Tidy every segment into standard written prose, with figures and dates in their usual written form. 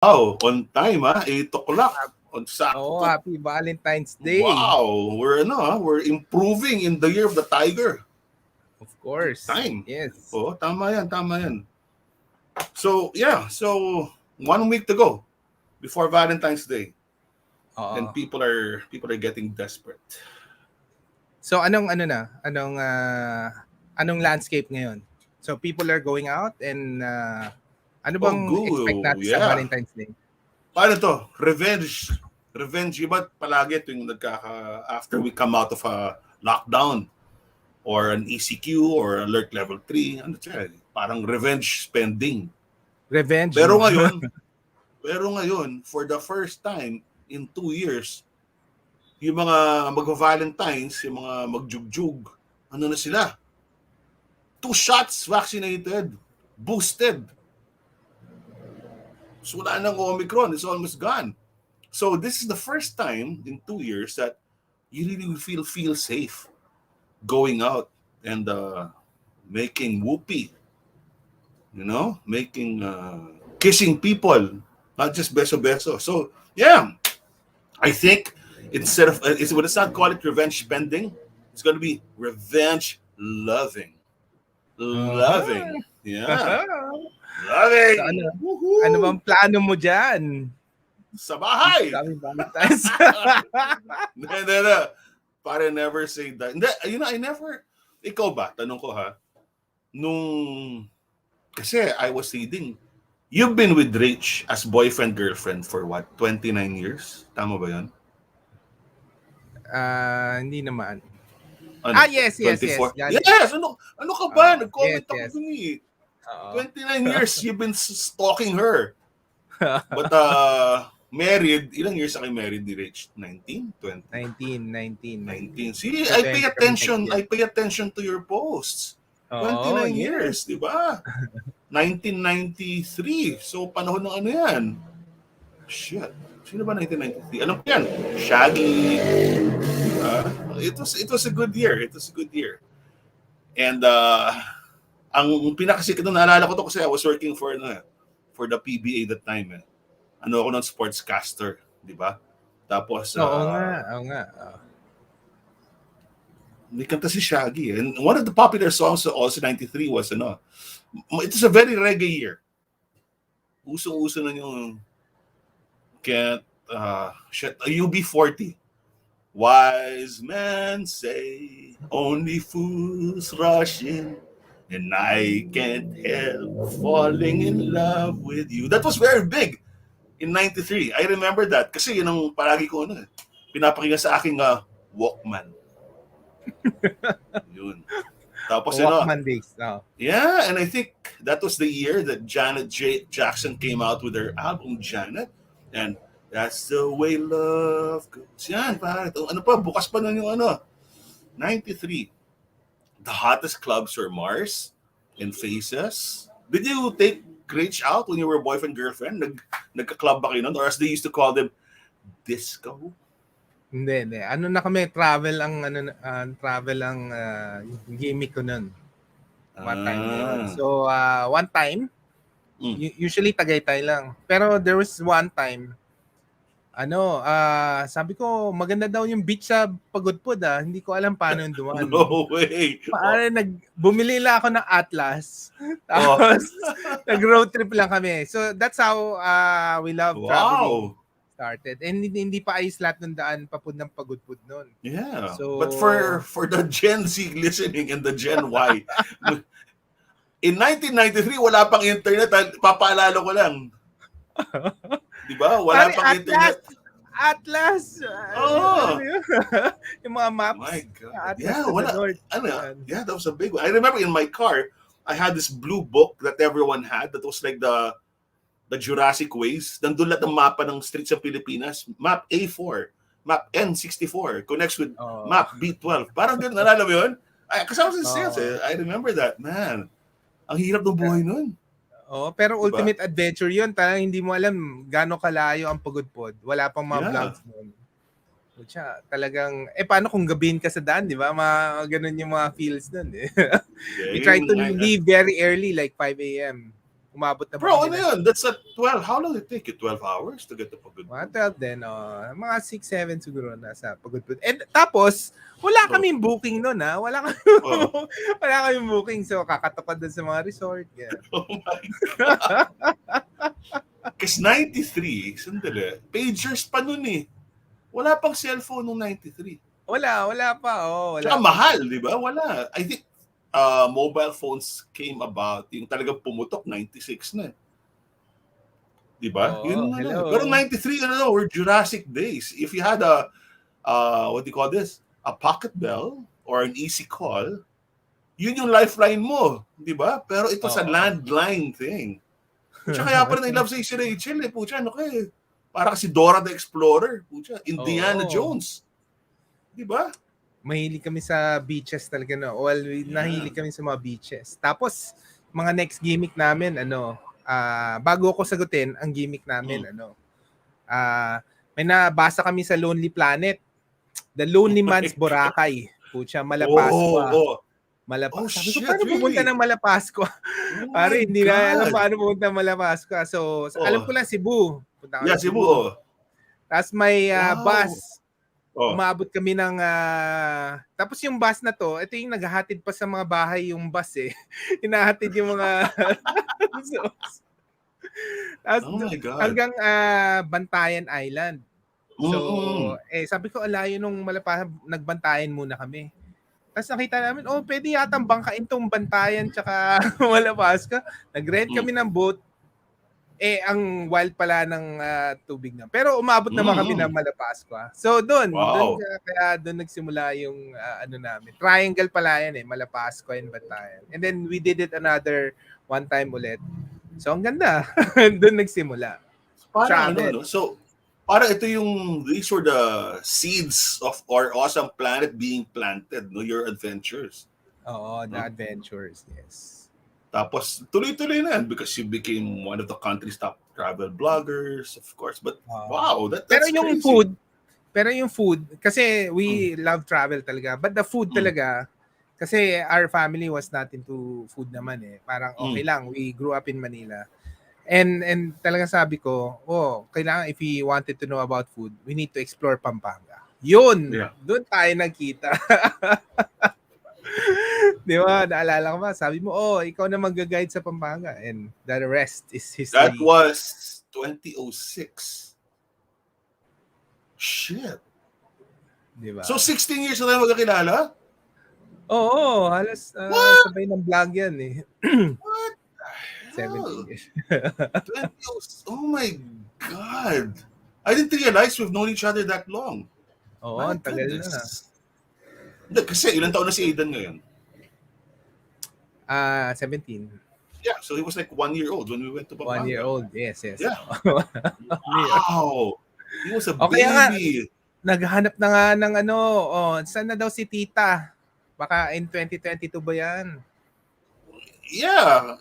Wow, on time 8 o'clock. On Oh, sakto. happy Valentine's Day. Wow, we're improving in the year of the tiger. Of course. Time. Yes. Oh, tama yan. So, yeah, so 1 week to go before Valentine's Day. And Oo. people are getting desperate. So anong anong landscape ngayon? So people are going out and ano Oh, bang expect go. natin sa Yeah. Valentine's Day? Paano to? Revenge, iba palagi tuwing after we come out of a lockdown or an ECQ or alert level 3, ano siya, parang revenge spending. Revenge. Pero No? ngayon, for the first time in 2 years, yung mga magva-Valentines, yung mga magjugjug, ano na sila? 2 shots vaccinated, boosted. So wala nang Omicron, it's almost gone. So this is the first time in 2 years that you really feel safe going out and making whoopee, making kissing people, not just beso. So yeah, I think instead of let's not call it revenge spending, it's going to be revenge loving. Uh-huh. Yeah, So loving. ano Woohoo! bang plano mo diyan? Sa bahay. Kami Valentine's. Hindi. Para never say that. Hindi, I never, ikaw ba, tanong ko ha, kasi I was reading, you've been with Rach as boyfriend-girlfriend for what, 29 years? Tama ba yan? Hindi naman. Ano? Yes. 24? Yan. Yes! Ano ka ba? Nag-comment ako yes. dun eh. Oo. 29 years you've been stalking her. But married, ilang years kayo married ni Rach? 19? 20? 19. See, So, I 20 pay kami attention. next year. I pay attention to your posts. Oo, 29 years, yes. di ba? 1993. So, panahon ng ano yan? Shit. Sino ba 1993? Alam ko yan. Shaggy. It was a good year. And ang pinakasikat na naalala ko to kasi I was working for the PBA that time. Ano ako ng sportscaster, di ba? Tapos, Oo nga. may kanta si Shaggy. And one of the popular songs also 93 was, it was a very reggae year. Usong-uso na yung UB40. Wise men say only fools rush in, and I can't help falling in love with you. That was very big in 93. I remember that kasi yun ang palagi ko pinapakinggan sa aking Walkman. Yun. Tapos Walkman days. Oh. Yeah, and I think that was the year that Janet Jackson came out with her album Janet, and that's the way love goes. Yan, pare. Ano pa, bukas pa nun yung 93. The hottest clubs were Mars and Faces. Did you take Rach out when you were boyfriend-girlfriend? Nagka-club ba kayo nun? Or as they used to call them, disco? Hindi. Ano na kami, travel ang gimmick ko nun. One time na yun. So, one time, usually Tagaytay lang. Pero there was one time, sabi ko, maganda daw yung beach sa Pagudpud Hindi ko alam paano yung dumaan. No way. Bumili lang ako ng Atlas. Tapos, nag-road trip lang kami. So, that's how we love traveling started. And hindi pa ayos lahat ng daan papuntang Pagudpud noon. Yeah. So, but for the Gen Z listening and the Gen Y, in 1993, wala pang internet. Papaalala ko lang. Di ba? Wala pang internet. Atlas! Yung mga maps. My God. Atlas Yeah, that was a big one. I remember in my car, I had this blue book that everyone had that was like the Jurassic Ways. Nandun lahat ng mapa ng streets ng Pilipinas. Map A4, map N64, connects with map B12. Parang ganun, nalala mo yun? Kasi I was in sales I remember that, man. Ang hirap ng buhay nun. Pero diba? Ultimate adventure yun. Talagang hindi mo alam gaano kalayo ang Pagudpod. Wala pang mga vlogs nun. Talagang, paano kung gabihin ka sa daan, di ba? Ganun yung mga feels nun. We try to leave very early, like 5 a.m. umabot na ba Bro, kami ano ng yun? That's at 12. How long did it take you? 12 hours to get to mga Pagudpud? 12 din, mga 6-7 siguro nasa Pagudpud. And tapos, wala Oh, kaming booking noon, ha? Wala kami oh. wala kaming booking. So, kakatupad doon sa mga resort. Yeah. Oh my God. Kasi 93, sandali, pagers pa nun eh. Wala pang cellphone nung 93. Wala pa. Tsaka Wala pa. mahal, di ba? Wala. I think mobile phones came about, yung talagang pumutok, 96 na. Di ba? Yun ano. Pero Hello. 93, ano, were Jurassic days. If you had a, what do you call this? A pocket bell or an easy call, yun yung lifeline mo. Di ba? Pero ito sa Oo. landline thing. Pucha, kaya pa rin I love sa si Rachel eh. Pucha, ano ka eh. Para kasi Dora the Explorer. Pucha, Indiana Oo. Jones. Di ba? Mahilig kami sa beaches talaga, no. Well, Yeah. nahilig kami sa mga beaches. Tapos, mga next gimmick namin, bago ko sagutin, ang gimmick namin, Mm. may nabasa kami sa Lonely Planet. The Lonely Man's Boracay. Pucha, Oh, Malapascua. oh. Oh Sabi ko, shit, paano pupunta really? ng Malapascua? Oh my Pare, hindi na alam God. paano pupunta ng Malapascua. So, alam ko Oh. lang Cebu. Punta kami Yeah, sa Cebu. Cebu. Oh. Tapos may Wow. bus. Oh. Umabot kami ng tapos yung bus na to, ito yung naghahatid pa sa mga bahay yung bus eh. Hinahatid yung mga so, tapos Oh my God. hanggang Bantayan Island. So, Mm-mm. sabi ko alayo nung nagbantayan muna kami. Tapos nakita namin, pwede yatang bangkain tong Bantayan tsaka Malapascua. Nag-rent Mm. kami ng boat. Ang wild pala ng tubig na. Pero umabot naman kami ng Mm-mm. Malapascua. So doon Wow. kaya doon nagsimula yung namin. Triangle pala yan Malapascua and Bantayan. And then we did it another one time ulit. So ang ganda. Doon nagsimula. Parang ano, Travel. no? So, parang ito yung, these were the seeds of our awesome planet being planted, no? Your adventures. Oo, the No? adventures. Yes. Tapos, tuloy-tuloy na yan because you became one of the country's top travel bloggers, of course. But, wow, Pero that's yung crazy. food, kasi we love travel talaga. But the food talaga, kasi our family was not into food naman eh. Parang okay lang, we grew up in Manila. And talaga sabi ko, kailangan if we wanted to know about food, we need to explore Pampanga. Yun, Yeah. doon tayo nagkita. Di ba? Naalala ko ba? Sabi mo, ikaw na mag-guide sa Pampanga. And the rest is That history. was 2006. Shit. Di ba? So, 16 years na tayo magkakilala? Oo, halos What? sabay ng vlog yan eh. What the 17 hell? years. 2006. Oh my God. I didn't realize we've known each other that long. Oo, My ang tagal na. goodness. Hindi, kasi ilang taon na si Aidan ngayon? 17. Yeah, so he was like 1 year old when we went to 1 Pampanga. year old, yes. Yeah. 1 year. Wow. He was a Okay nga, baby. naghahanap na nga ng saan na daw si tita? Baka in 2022 ba yan? Yeah.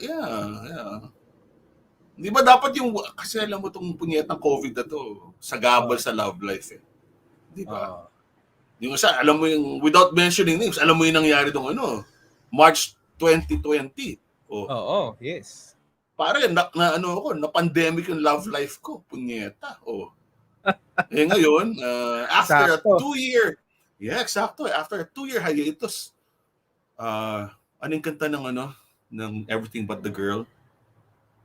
Di ba dapat yung, kasi alam mo itong punyetang COVID na to, sagabal sa love life eh. Di ba? Yung isa, alam mo yung, without mentioning names, alam mo yung nangyari doon March 2020. Oo, yes. Pare, na pandemic yung love life ko. Punyeta. Ngayon, after a 2-year, yeah, eksakto. After a 2-year hiatus, anong kanta ng Everything But the Girl?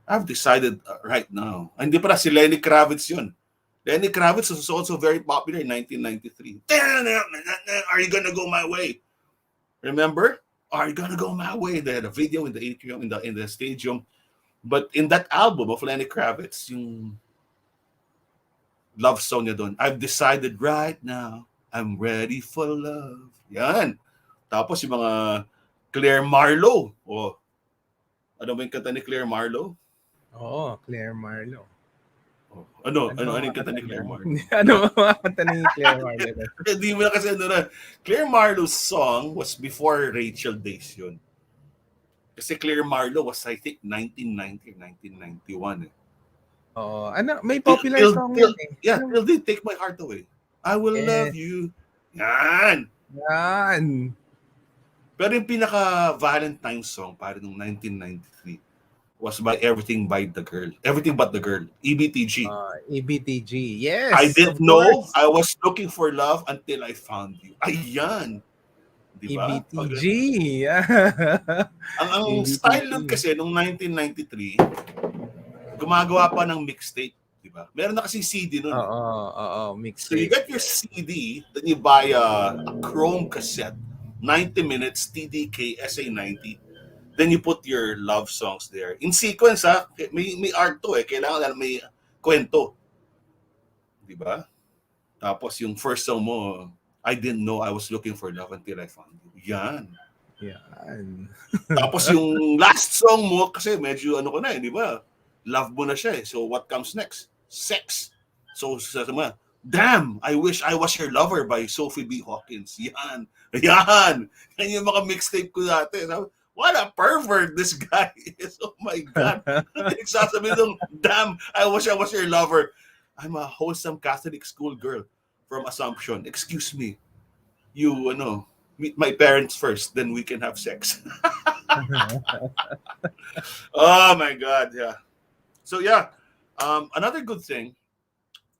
I've decided right now. Hindi pala si Lenny Kravitz yun. Lenny Kravitz was also very popular in 1993. Are you gonna go my way? Remember? Are you gonna go my way? They had a video in the atrium, in the stadium. But in that album of Lenny Kravitz, yung love song niya doon, I've decided right now, I'm ready for love. Yan. Tapos yung mga Claire Marlowe. Ano ba yung kanta ni Claire Marlowe? Claire Marlowe. Ano yung kanta ni Claire Marlowe? Ano ang kanta ni Claire Marlowe? Hindi mo na kasi Claire Marlowe's song was before Rachel days yun. Kasi Claire Marlowe was, I think, 1990 1991 eh. May popular song yun eh. Yeah, Till They Take My Heart Away. I Will Love You. Yan. Pero yung pinaka Valentines song, pare nung 1993, was by Everything But the Girl, EBTG. EBTG. I Yes, didn't of know course. I was looking for love until I found you. Ayan, di ba? EBTG. Ang style nun EBTG. kasi nung 1993, gumagawa pa ng mixtape, di ba? Meron na kasi CD nun eh. Oo, So you mixtape. get your CD, then you buy a chrome cassette, 90 minutes TDK SA90. Then you put your love songs there. In sequence ha, may art to eh. Kailangan may kwento, di ba? Tapos yung first song mo, I didn't know I was looking for love until I found you. Yan. Yan. Tapos yung last song mo, kasi medyo ano ko na eh, di ba? Love mo na siya eh. So what comes next? Sex. So sabi mo, Damn, I Wish I Was Your Lover by Sophie B. Hawkins. Yan. Yan. Yan yung mga mixtape ko dati. Sabi, what a pervert this guy is. Oh my God. Nagsasabi nung, damn, I wish I was your lover. I'm a wholesome Catholic school girl from Assumption. Excuse me. You, meet my parents first, then we can have sex. Oh my God, yeah. So yeah, another good thing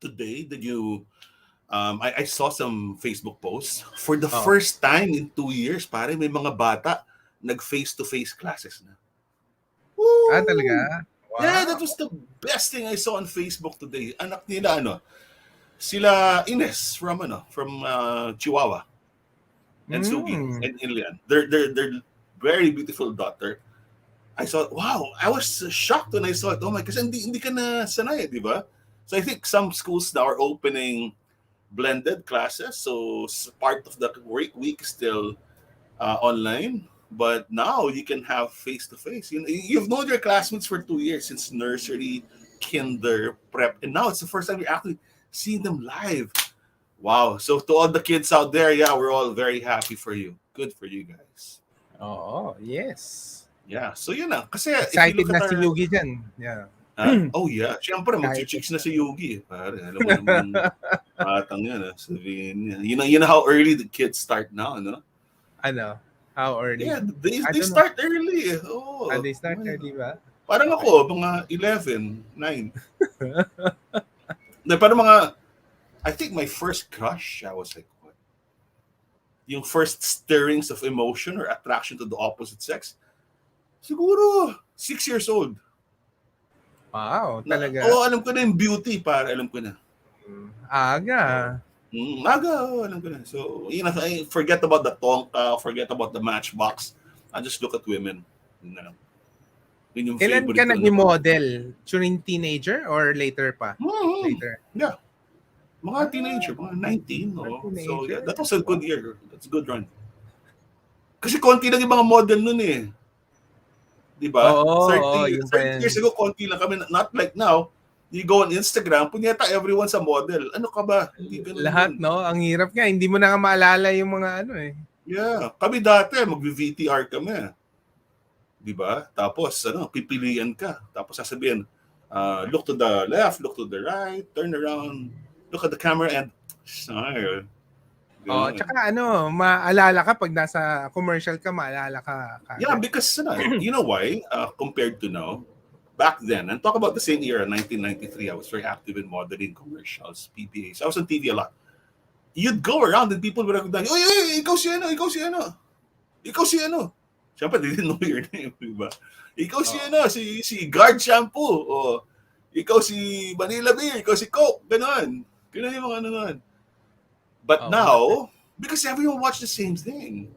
today that I saw some Facebook posts for the Oh. first time in 2 years. Pare, may mga bata nag face-to-face classes na. Woo! Talaga? Yeah, that Wow. was the best thing I saw on Facebook today. Anak nila sila Ines from Chihuahua and Sugi Mm. and Ilian. Their very beautiful daughter. I saw, wow, I was shocked when I saw it. Oh my, kasi hindi ka na sanay, di ba? So I think some schools now are opening blended classes. So part of the week is still online. But now you can have face to face. You've known your classmates for 2 years since nursery, kinder, prep, and now it's the first time you're actually seeing them live. Wow! So to all the kids out there, yeah, we're all very happy for you. Good for you guys. Oo, yes. Yeah. So yun na. Kasi if you Excited look at na si our Yugi dyan. Yeah. oh yeah, siyempre Excited magchichicks na na. si Yogi. Pare, alam mo namang batang yan. Sabihin niya. You know how early the kids start now, no? Ano? How early? Yeah, they, I they don't know. start early. Oh, They start early ba? parang Okay. ako, mga 11, 9. Parang mga, I think my first crush, I was like, what? Yung first stirrings of emotion or attraction to the opposite sex, siguro 6 years old. Wow, talaga? Alam ko na yung beauty, para alam ko na. Aga. Alam ko na. So, I forget about the tonka, forget about the matchbox. I just look at women. Yun yung Kailan favorite ka ko. naging model? During teenager or later pa? Later. Yeah. Mga teenager, mga 19. So, teenager? yeah, that was a good year. That's a good run. Kasi konti lang yung mga model nun eh. Di ba? Oo, 30 yung pa 30 yan. years ago, konti lang kami. Not like now. You go on Instagram, punyeta everyone's a model. Ano ka ba? Hindi ganun Lahat, yun. no? Ang hirap nga. Hindi mo na nga maalala yung mga ano eh. Yeah. Kami dati, mag-VTR kami. Di ba? Tapos, pipilian ka. Tapos sasabihin, look to the left, look to the right, turn around, look at the camera and smile. Oh, tsaka maalala ka pag nasa commercial ka, maalala ka. Yeah, because you know why? Compared to now, back then, and talk about the same era, 1993, I was very active in modeling, commercials, PPAs. I was on TV a lot. You'd go around and people would recognize, oy, ikaw si ano, ikaw si ano. Ikaw si ano. Siyempre, they didn't know your name, diba? Ikaw si si Guard Shampoo, o ikaw si Manila Beer, ikaw si Coke, gano'n. Gano'n yung mga ano nun. But now, because everyone watched the same thing,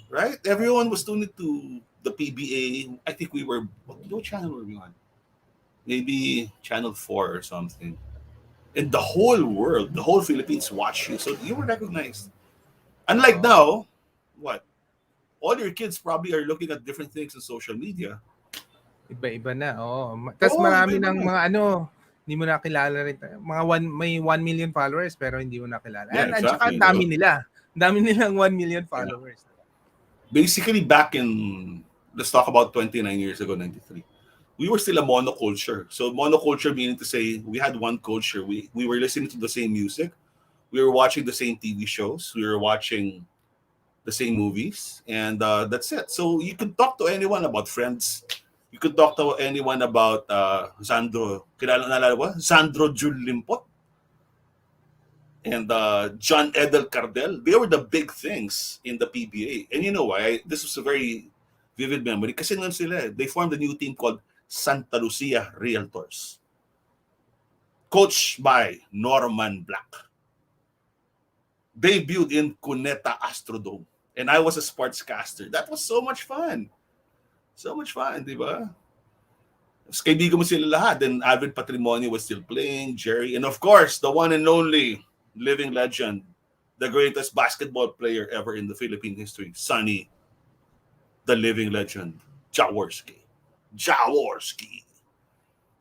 right? Everyone was tuned to the PBA. I think we were, what channel were we on? Maybe Channel 4 or something. And the whole world, the whole Philippines watched you. So you were recognized. Unlike now, what? All your kids probably are looking at different things on social media. Iba-iba na, Tapos marami iba-iba ng na. mga hindi mo nakilala rin. May 1 million followers pero hindi mo nakilala. Yeah, And saka exactly. ang dami nila. Ang dami nilang 1 million followers. Basically, back in, let's talk about 29 years ago, 93. We were still a monoculture. So monoculture meaning to say we had one culture. We were listening to the same music. We were watching the same TV shows. We were watching the same movies. And that's it. So you could talk to anyone about Friends. You could talk to anyone about Sandro, naalala ba? Sandro Jul Limpot and John Edel Cardel. They were the big things in the PBA. And you know why? This was a very vivid memory. Kasi nun sila, they formed a new team called Santa Lucia Realtors, coached by Norman Black. Debuted in Cuneta Astrodome. And I was a sportscaster. That was so much fun. So much fun, di ba? Kaibigan mo sila lahat. Then Alvin Patrimonio was still playing, Jerry. And of course, the one and only living legend, the greatest basketball player ever in the Philippine history, Sonny, the living legend, Jaworski. Jaworski.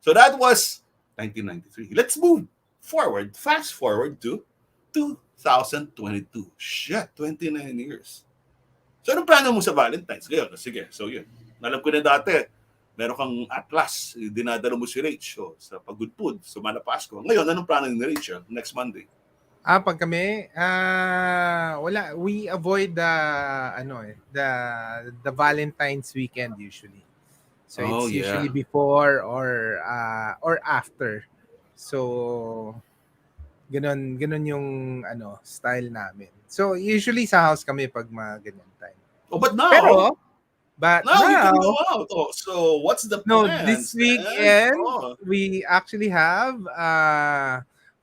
So that was 1993. Let's move forward, fast forward to 2022. Shit, 29 years. So anong plano mo sa Valentines? Ngayon, sige, so yun. Alam ko na dati, meron kang Atlas, dinadala mo si Rach sa Pagudpud, sa Malapasko. Ngayon, anong plano ni Rach next Monday? Pag kami, wala, we avoid the Valentine's weekend usually. So it's usually before or after. So ganun yung style namin. So usually sa house kami pag mga ganyan time. Oh, but now now you can go out. Oh, so what's the plan? No, this weekend we actually have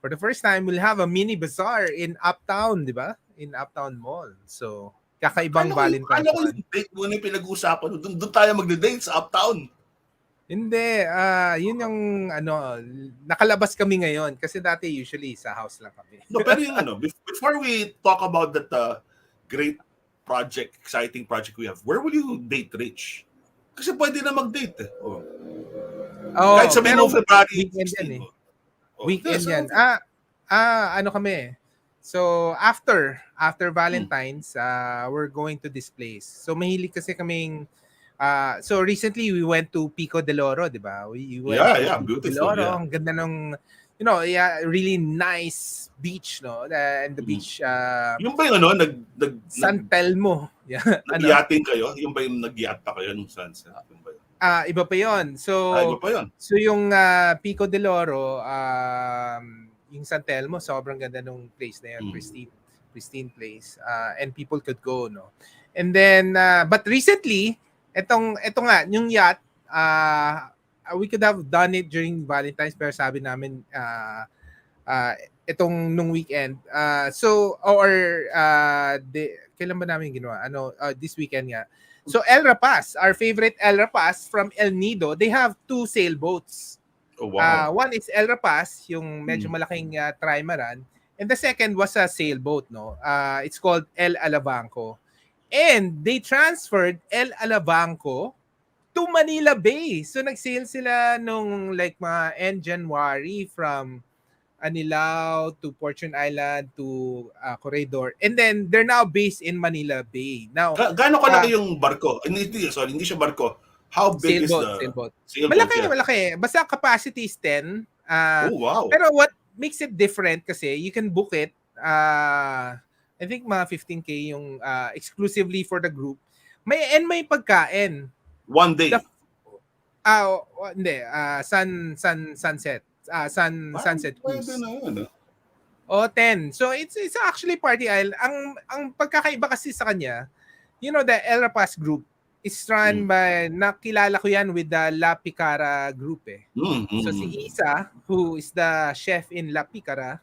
for the first time we'll have a mini bazaar in Uptown, di ba? In Uptown Mall. So kakaibang Valentine's. Ano yung date mo na pinag-uusapan? Doon tayo magde-date sa Uptown. Hindi, yun yung nakalabas kami ngayon kasi dati usually sa house lang kami. No, pero yung before we talk about that great project, exciting project we have, where will you date Rich? Kasi pwede na mag-date eh. Kahit sabihin mo February weekend 16. yan eh. Weekend yan. Kami. So after Valentine's, we're going to this place. So mahilig kasi kaming so recently we went to Pico de Oro, di ba? We went to Pico de Oro. Ang ganda ng really nice beach, no? And the beach yung ba yung San Telmo. Nag-yachting kayo? Yung ba yung nag-yacht pa kayo nung sunset? Iba pa yon. So iba pa yun. So yung Pico de Oro, yung San Telmo, sobrang ganda ng place na yan, pristine place. And people could go, no. And then but recently, ito nga, yung yacht, we could have done it during Valentine's pero sabi namin itong nung weekend. Kailan ba namin ginawa? This weekend nga. So El Rapaz, our favorite El Rapaz from El Nido, they have 2 sailboats. Oh, wow. One is El Rapaz, yung medyo malaking trimaran, and the second was a sailboat, no. It's called El Alabanco. And they transferred El Alabanco to Manila Bay. So nag-sail sila nung mga end January from Anilao to Fortune Island to Corridor. And then they're now based in Manila Bay. Now, gaano kalaki yung barko? Hindi siya barko. How big is the sailboat? Sailboat, Malaki. Basta capacity is 10. Wow. Pero what makes it different kasi you can book it I think mga 15K yung exclusively for the group. May pagkain. One day. Hindi. Sunset. Sunset cruise. Na yun. 10. So it's actually party island. Ang pagkakaiba kasi sa kanya, the El Rapaz group is run by, nakilala ko yan with the La Picara group eh. So si Isa, who is the chef in La Picara,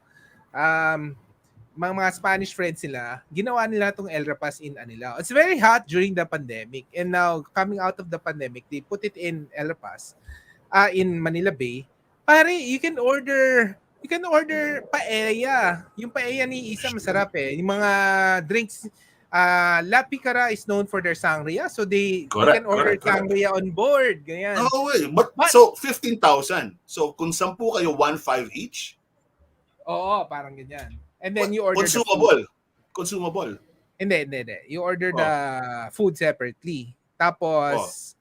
mga Spanish friends nila, ginawa nila itong El Rapaz in Anilao. It's very hot during the pandemic. And now, coming out of the pandemic, they put it in El Rapaz, in Manila Bay. Pare, you can order paella. Yung paella ni Isa masarap eh. Yung mga drinks, La Picara is known for their sangria. So you can order sangria on board. Ganyan. No way. But so, 15,000. So, kung 10 kayo, 1,500 each? Oo, parang ganyan. And then you order Consumable. Hindi. You order the food separately. Tapos,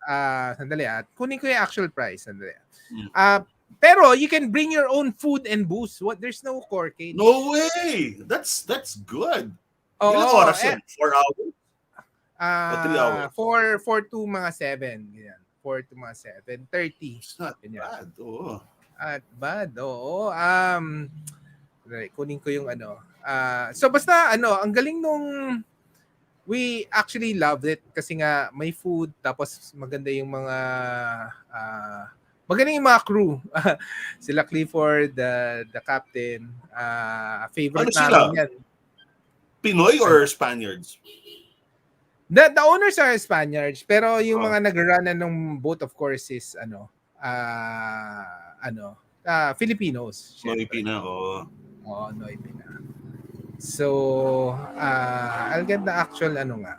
sandali kunin ko yung actual price. Sandali. Pero you can bring your own food and booze. There's no corkage. No way! That's good. Ilang oras yun? 4 hours? 3 hours? For to mga 7. Ganyan. 4 to mga 7:30. It's not Ganyan. bad. Oo. At bad, oo. Kunin ko yung ano. So basta ano, ang galing nung we actually loved it kasi nga may food tapos maganda yung mga magaling yung mga crew. Sila Clifford, the captain. Ano Favorite sila? namin yan. Pinoy or Spaniards? The owners are Spaniards pero yung mga nag-run ng boat of course is Filipinos. Noy Pina, oo. Oo, Noy Pina. So, I'll get the actual ano nga.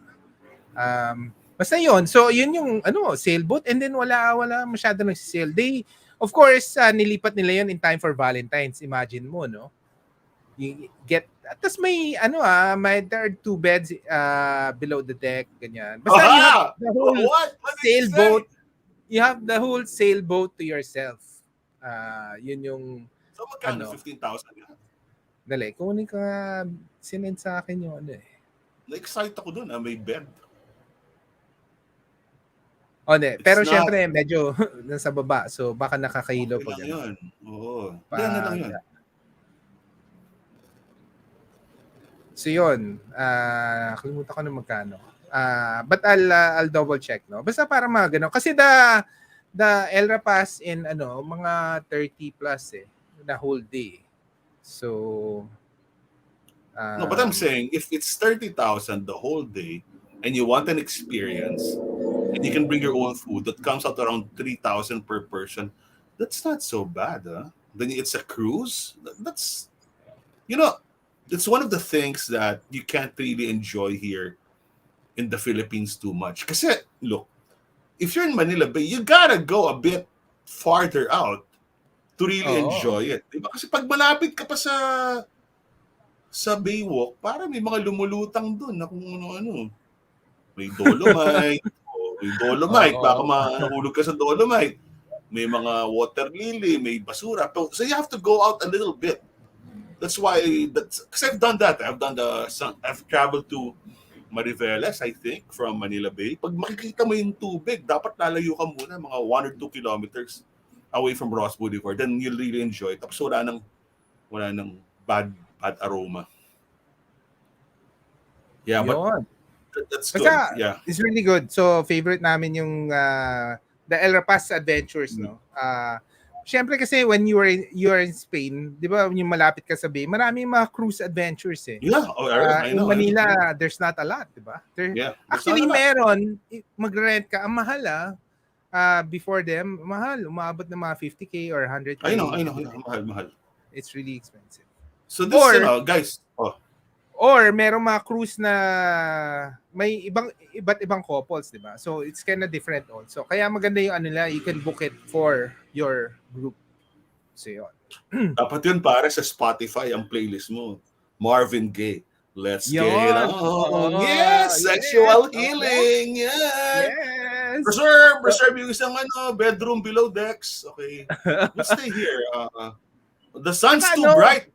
Basta yun. So, yun yung sailboat and then wala masyado nagsisail. They, of course, nilipat nila yun in time for Valentines. Imagine mo, no? You get, tapos may, there are 2 beds below the deck, ganyan. Basta you have the whole sailboat. You have the whole sailboat to yourself. Yun yung, so, magkano? 15,000 yan? Dali, kunin ka nga, sinend sa akin yung Na-excite ako dun, may bed. Pero syempre, medyo nasa baba. So, baka nakakahilo pa yun. Oo. Yan na lang yun. So, yun. Kalimutan ko na magkano. But I'll double check, no? Basta para mga ganun. Kasi the Elra Pass in, mga 30 plus the whole day. So, no, but I'm saying, if it's 30,000 the whole day, and you want an experience, and you can bring your own food, that comes out around 3,000 per person, that's not so bad, huh? Then it's a cruise. That's, it's one of the things that you can't really enjoy here in the Philippines too much. Kasi, look, if you're in Manila Bay, you gotta go a bit farther out to really enjoy it. Diba? Kasi pag malapit ka pa sa Baywalk, para may mga lumulutang doon na kung ano-ano. May Dolomite. Baka mahulog ka sa Dolomite. May mga water lily, may basura. So you have to go out a little bit. That's why, because I've done that. I've traveled to Mariveles, I think, from Manila Bay. Pag makikita mo yung tubig, dapat lalayo ka muna, mga 1 or 2 kilometers away from Ross Boulevard, then you'll really enjoy it. Tapos wala nang bad aroma. Yeah, yun. But that's good. Yeah. It's really good. So, favorite namin yung the El Rapaz Adventures, no? Siyempre kasi when you are in Spain, di ba, yung malapit ka sa bay, maraming mga cruise adventures eh. Yeah, I know. In Manila, there's not a lot, di ba? Actually, meron, mag-rent ka, ang mahal before them, mahal, umabot ng mga 50K or 100K. I know, mahal. It's really expensive. So this, guys, or merong mga cruise na may iba't ibang couples, di ba? So it's kind of different also. Kaya maganda yung nila, you can book it for your group. So yun. Dapat yun para sa Spotify ang playlist mo. Marvin Gaye. Let's get on. Yes! Sexual healing. Yes! Preserve yung isang bedroom below decks. Okay. Let's stay here. The sun's too bright.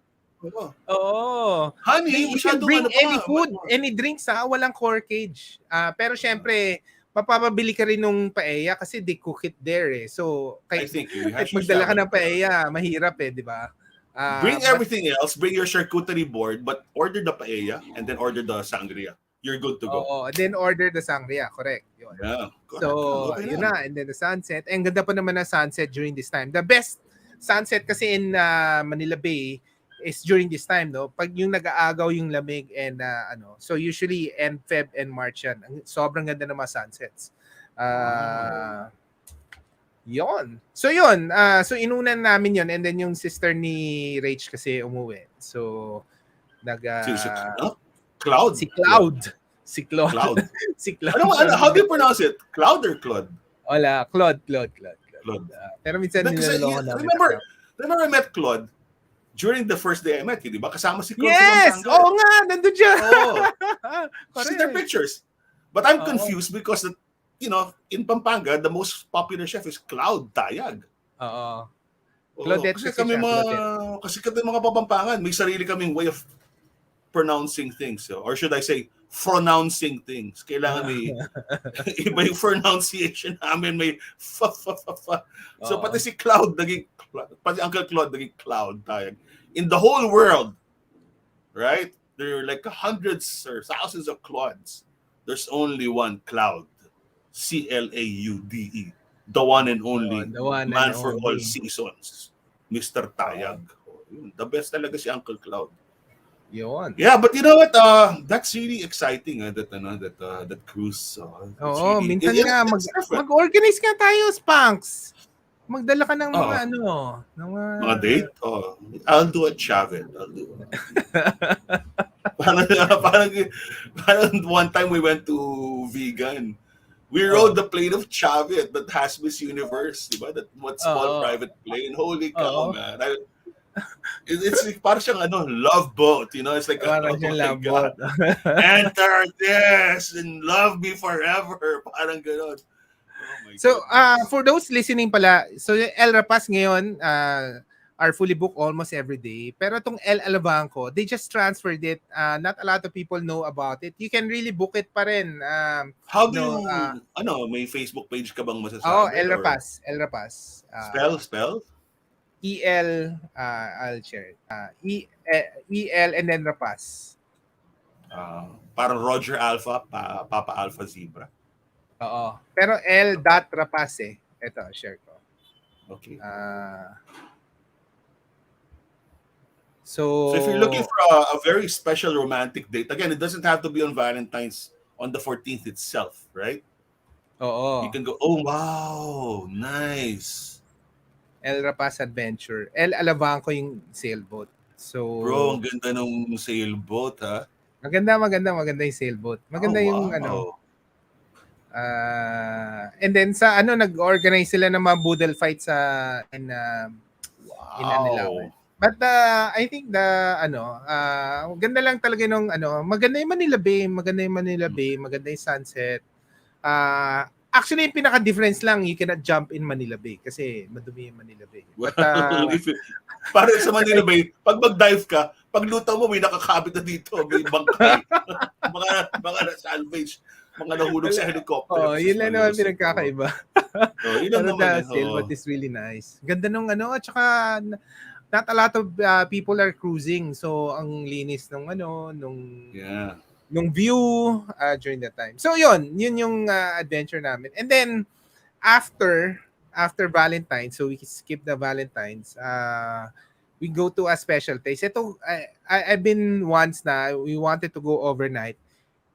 Honey, you can bring any food, any drinks walang corkage. Pero syempre, papapabili ka rin nung paella kasi they cook it there eh. So, kahit magdala ka ng paella, mahirap eh, di ba? Bring everything else. Bring your charcuterie board, but order the paella and then order the sangria. You're good to go. Then order the sangria. Correct. Yun. Yeah. So, yun na. And then the sunset. And ganda pa naman ng sunset during this time. The best sunset kasi in Manila Bay is during this time, no? Pag yung nag-aagaw yung lamig and So, usually end Feb and March yan. Sobrang ganda ng mga sunsets. Yon. So yun, so inunan namin yon and then yung sister ni Rach kasi umuwi. So Cloud. Si Cloud. How do you pronounce it? Cloud or Claude? Wala, Claude. Pero minsan niloloko namin. Remember I met Claude during the first day I met you, di ba? Kasama si Claude sa Pampanga. Oo nga, nandun siya. See their pictures. But I'm confused because in Pampanga, the most popular chef is Cloud Tayag. Claudette kasi kami mga Papampangan, may sarili kaming way of pronouncing things. Or should I say, pronouncing things. Kailangan may iba yung pronunciation namin, may fa. So pati si Cloud naging pati Uncle Claude naging Cloud tayag. In the whole world, right? There are like hundreds or thousands of Claudes. There's only one Cloud. Claude. The one and only The one and man for all only. seasons. Mr. Tayag. The best talaga si Uncle Cloud. Yun. Yeah, but you know what? That's really exciting that cruise. Oo, really, minsan nga mag-organize nga tayo, Spanks. Magdala ka ng mga mga date. I'll do a travel. I'll do. parang one time we went to vegan. We rode the plane of Chavit that has Miss Universe, diba? That what small private plane. Holy cow, man! It's like parang siyang love boat, It's like parang siyang love boat. Enter this and love me forever. Parang gano'n. Oh my so, goodness. For those listening pala, so El Rapas ngayon are fully booked almost every day. Pero itong El Alabanco, they just transferred it. Not a lot of people know about it. You can really book it pa rin. How do you, may Facebook page ka bang masasabi? El Rapas. El Rapas. Spell? EL, I'll share. EL and then Rapas. Parang Roger Alpha, Papa Alpha Zebra. Oo. Pero L. Rapas eh. Ito, share ko. Okay. So if you're looking for a very special romantic date, again, it doesn't have to be on Valentine's on the 14th itself, right? Oo. You can go, oh wow, nice. El Rapas Adventure. El Alabanco yung sailboat. So, bro, ang ganda ng sailboat, ha? Maganda yung sailboat. Maganda yung and then sa nag-organize sila ng mga boodle fight in Anilawan. But I think ganda lang talaga nung maganda yung Manila Bay, maganda yung sunset. Actually, yung pinaka-difference lang, you cannot jump in Manila Bay kasi madumi yung Manila Bay. But, parang sa Manila Bay, pag mag-dive ka, pag lutaw mo, may nakakabit na dito, may bangkay. mga na-salvage, mga nahulog sa helicopter. Yun lang naman pinagkakaiba. Yun lang naman. Sailboat is really nice. Ganda nung at saka not a lot of people are cruising. So, ang linis nung nung view during that time. So, yun yung adventure namin. And then, after Valentine's, so we skip the Valentine's, we go to a special place. Ito, I've been once na, we wanted to go overnight.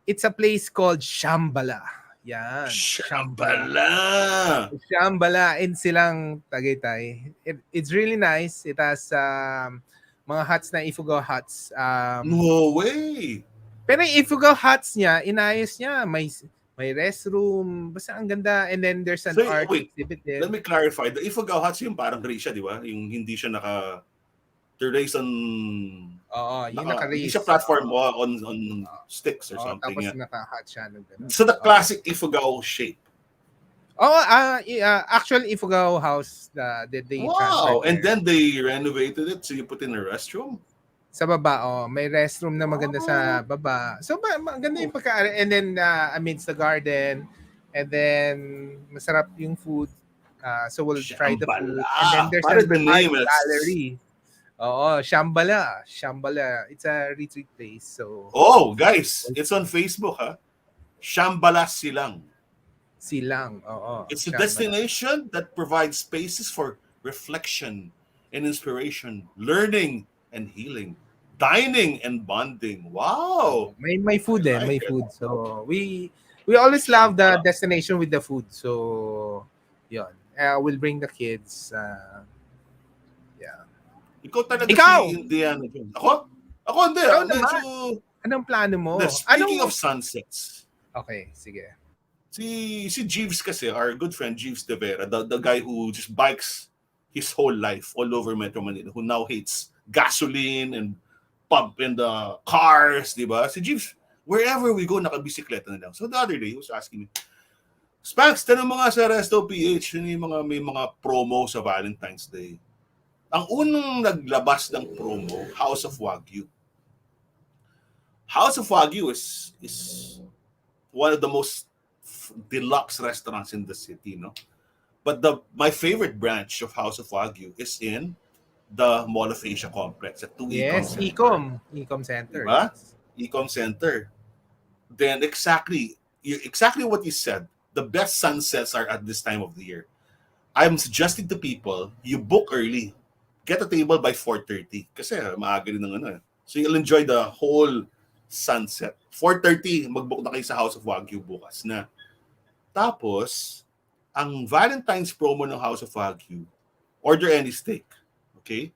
It's a place called Shambhala. Yan. Shambhala in Silang, Tagaytay. It's really nice. It has mga huts na Ifugao huts. No way! Pero yung Ifugao huts niya, inayos niya. May restroom. Basta ang ganda. And then there's an art exhibit there. Let me clarify. The Ifugao huts yung parang Grisha, di ba? Yung hindi siya they're raised on... yung naka-raise. Hindi siya platform on sticks or something. Tapos naka-hut siya. So the classic Ifugao shape. Actual Ifugao house that they transferred. And then they renovated it so you put in a restroom? Sa baba, may restroom na maganda sa baba. So maganda yung and then amidst the garden, and then masarap yung food. So we'll try the food. And then there's an art gallery. Shambhala. It's a retreat place. So guys, it's on Facebook, ha? Shambhala Silang. It's a destination that provides spaces for reflection and inspiration, learning and healing, dining and bonding. Wow. May food may food. So we always love the destination with the food. So yun. We'll bring the kids. Ikaw talaga si Indiana Jones. Ako hindi. Anong plano mo? Speaking of sunsets. Okay, sige. Si Jeeves kasi, our good friend Jeeves De Vera, the guy who just bikes his whole life all over Metro Manila, who now hates gasoline and pump in the cars, di ba? Si Jeeves, wherever we go, nakabisikleta na lang. So the other day, he was asking me, Spanks, tanong mga sa Resto PH, may mga promo sa Valentine's Day. Ang unang naglabas ng promo, House of Wagyu. House of Wagyu is one of the most deluxe restaurants in the city, no? But my favorite branch of House of Wagyu is in the Mall of Asia complex at 2 Ecom Yes, Center. Ecom Center, Diba? yes. Ecom Center. Then exactly what you said. The best sunsets are at this time of the year. I'm suggesting to people, you book early. Get a table by 4:30 kasi maaga rin ng ano. So you'll enjoy the whole sunset. 4:30 mag-book na kayo sa House of Wagyu bukas na. Tapos, ang Valentine's promo ng House of Wagyu, order any steak. Okay?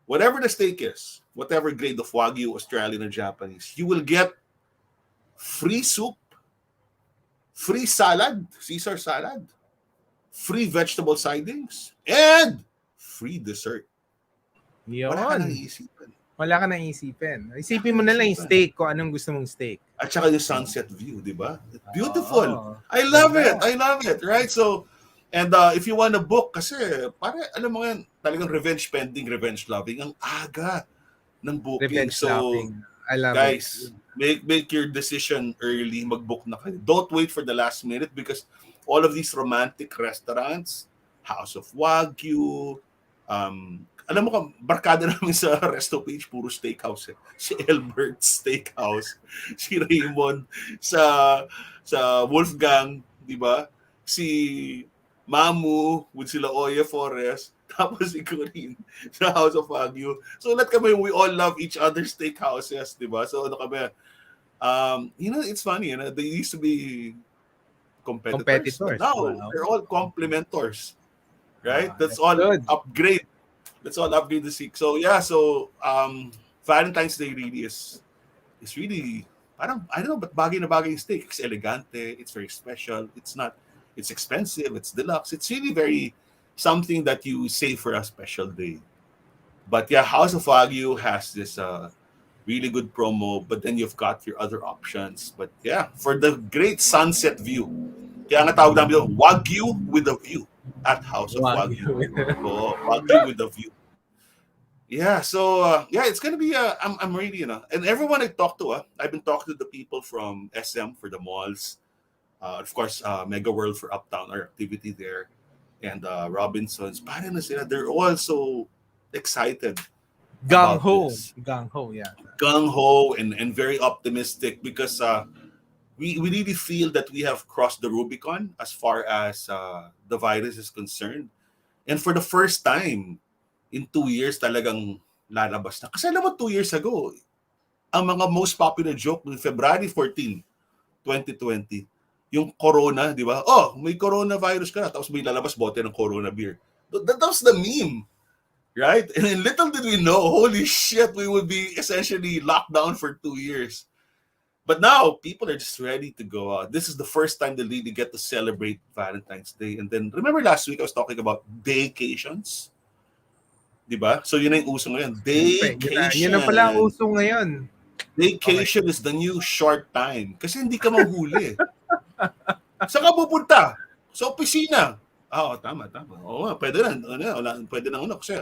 Whatever the steak is, whatever grade of Wagyu, Australian or Japanese, you will get free soup, free salad, Caesar salad, free vegetable sidings, and free dessert. Wala ka nang Yun. iisipin. Wala ka nang isipin. Isipin mo na lang yung steak, kung anong gusto mong steak. At saka yung sunset view, di ba? Beautiful. Oo. I love Ganda. it. I love it. Right? So, and if you wanna book, kasi, alam mo yan, talagang revenge spending, revenge loving, ang aga ng booking. Revenge So, lapping. I love guys, it. make your decision early, mag-book na kayo. Don't wait for the last minute because all of these romantic restaurants, House of Wagyu, alam mo ka, barkada namin sa resto page, puro steakhouse. Si Elbert's Steakhouse, si Raymond sa Wolfgang, di ba? Si Mamu with sila Oya Forest, tapos si Corinne sa House of Wagyu. So lahat kami, we all love each other's steakhouses, di ba? So ano kami, it's funny, they used to be competitors. But now, Wow. they're all complementors. Right? Wow, That's that's all good. upgrade. That's all upgrade the seek. So yeah, Valentine's Day really is really parang I don't know, but bagay na bagay yung steak. It's elegante, it's very special. It's expensive, it's deluxe. It's really very something that you save for a special day. But yeah, House of Wagyu has this really good promo, but then you've got your other options. But yeah, for the great sunset view, kaya nga tawag namin yung Wagyu with a view at House of Wagyu. So, Wagyu with a view. Yeah, so it's gonna be. I'm really, and everyone I talk to, I've been talking to the people from SM for the malls, of course, Mega World for Uptown, our activity there, and Robinsons. Parang na sila, they're all so excited Gung about ho. this. Gung ho, yeah. Gung ho and very optimistic because we really feel that we have crossed the Rubicon as far as the virus is concerned. And for the first time in 2 years talagang lalabas na. Kasi alam mo 2 years ago, ang mga most popular joke noong February 14, 2020, yung corona, di ba? Oh, may coronavirus ka na, tapos may lalabas bote ng corona beer. That was the meme. Right? And little did we know, holy shit, we would be essentially locked down for 2 years. But now, people are just ready to go out. This is the first time they really get to celebrate Valentine's Day. And then, remember last week I was talking about daycations? Diba? So, yun na yung uso ngayon. Daycation. Yun na pala ang uso ngayon. Daycation is the new short time. Kasi hindi ka mahuli. Saan ka pupunta? Sa opisina. Oo, tama. Oo, pwede na. Pwede na kasi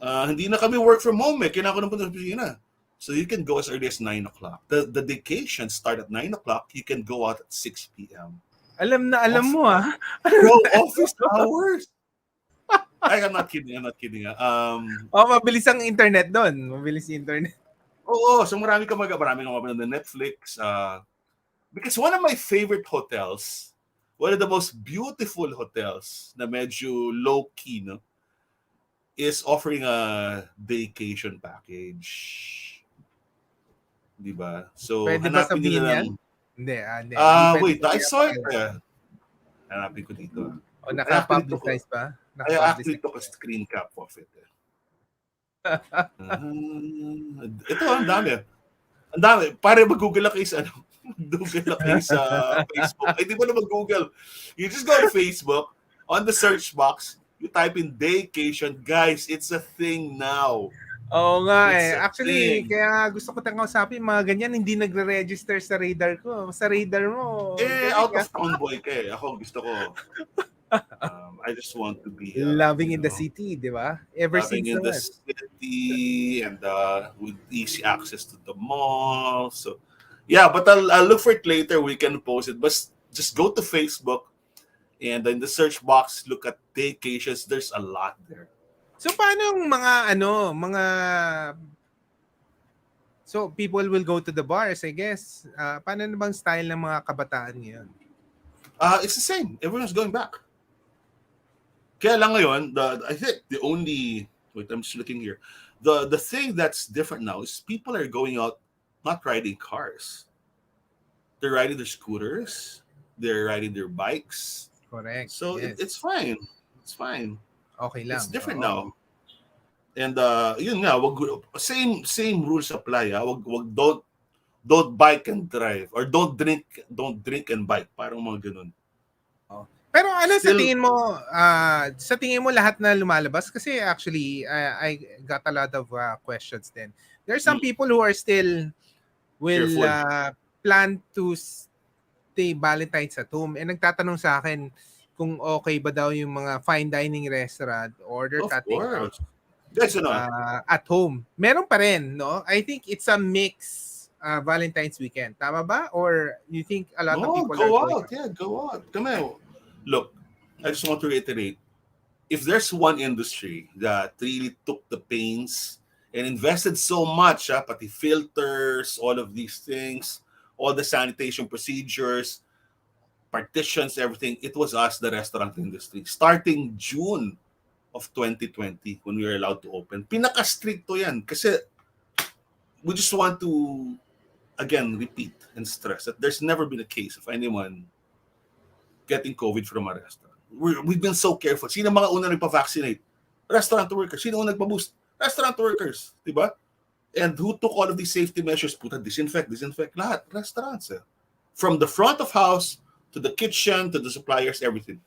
hindi na kami work from home. Kailangan ko na punta sa opisina. So you can go as early as 9 o'clock. The vacations start at 9 o'clock. You can go out at 6 p.m. Alam mo Bro, office hours. I'm not kidding. Mabilis ang internet doon. Mabilis yung internet. Oo, so marami kang mapanood na Netflix. Because one of my favorite hotels, one of the most beautiful hotels na medyo low-key, no, is offering a vacation package. Diba? So, pwede ba hanapin sabihin nyo yan? lang. Hindi. Wait, I saw it. Hanapin ko dito. O naka-publicize ba? I actually took a screen cap of it. Ito, ang dami. Ang dami. Pare, mag-google lang kayo sa Google lang kayo sa Facebook. Ay, di ba na mag-google? You just go to Facebook, on the search box, you type in daycation. Guys, it's a thing now. Oo nga Actually, kaya gusto ko tayong kausapin, mga ganyan, hindi nagre-register sa radar ko. Sa radar mo. Out of town boy ka Ako, gusto ko. I just want to be, Loving in the city, di ba? Ever living since in the naman. city and with easy access to the mall. So, yeah, but I'll look for it later. We can post it. But just go to Facebook and in the search box, look at vacations. There's a lot there. So paano yung mga so people will go to the bars, I guess. Paano na bang style ng mga kabataan ngayon? It's the same. Everyone's going back. Kaya lang ngayon, I think the only wait, I'm just looking here. The thing that's different now is people are going out not riding cars. They're riding their scooters, they're riding their bikes. Correct. So it's Yes. fine. It's fine. Okay It's lang. different Oo. now. And yun nga, same rules apply. Wag don't bike and drive or don't drink and bike. Parang mga ganun. Oo. Pero ano Still sa tingin mo lahat na lumalabas kasi actually I got a lot of questions then. There are some mm, people who are still will careful. plan to stay Valentines at home. And nagtatanong sa akin kung okay ba daw yung mga fine dining restaurant or they're Of cutting out course. Guys, at home. Meron pa rin, no? I think it's a mix Valentine's weekend. Tama ba? Or you think a lot of no, people are go going out. Yeah, go out. Come on. Look, I just want to reiterate. If there's one industry that really took the pains and invested so much, pati filters, all of these things, all the sanitation procedures, partitions, everything, it was us, the restaurant industry. Starting June of 2020, when we were allowed to open, pinaka-stricto yan. Kasi we just want to, again, repeat and stress that there's never been a case of anyone getting COVID from a restaurant. We've been so careful. Sino mga unang nagpa-vaccinate? Restaurant workers. Sino unang nagpa-boost? Restaurant workers. Diba? And who took all of these safety measures? Puta, disinfect. Lahat. Restaurants. From the front of house to the kitchen to the suppliers, everything.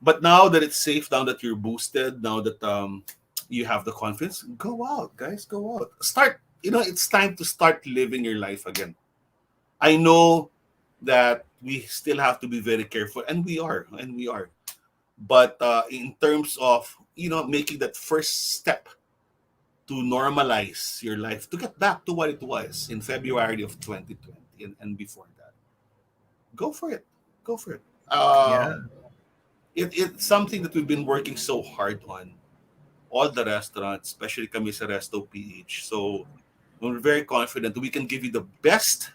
But now that it's safe, now that you're boosted, now that you have the confidence, go out, guys. Go out. Start. It's time to start living your life again. I know that we still have to be very careful, and we are. But in terms of making that first step to normalize your life, to get back to what it was in February of 2020 and before that, go for it. Go for it. Yeah. It's something that we've been working so hard on. All the restaurants, especially kami sa Resto PH. So we're very confident that we can give you the best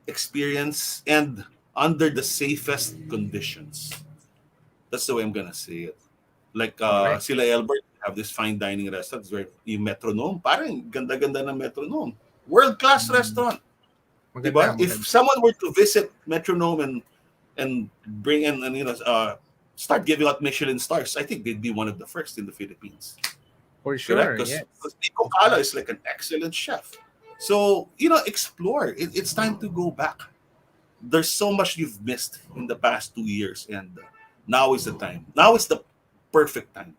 experience and under the safest conditions. That's the way I'm gonna say it. Like Correct. sila Albert have this fine dining restaurants where yung Metronome, parang ganda-ganda ng Metronome. World-class restaurant. Maganda, Diba? If maganda. someone were to visit Metronome and bring in and start giving out Michelin stars, I think they'd be one of the first in the Philippines. For Correct? sure, yes. Because Nico Cala is like an excellent chef. So, explore. It's time to go back. There's so much you've missed in the past 2 years, and now is the time. Now is the perfect time.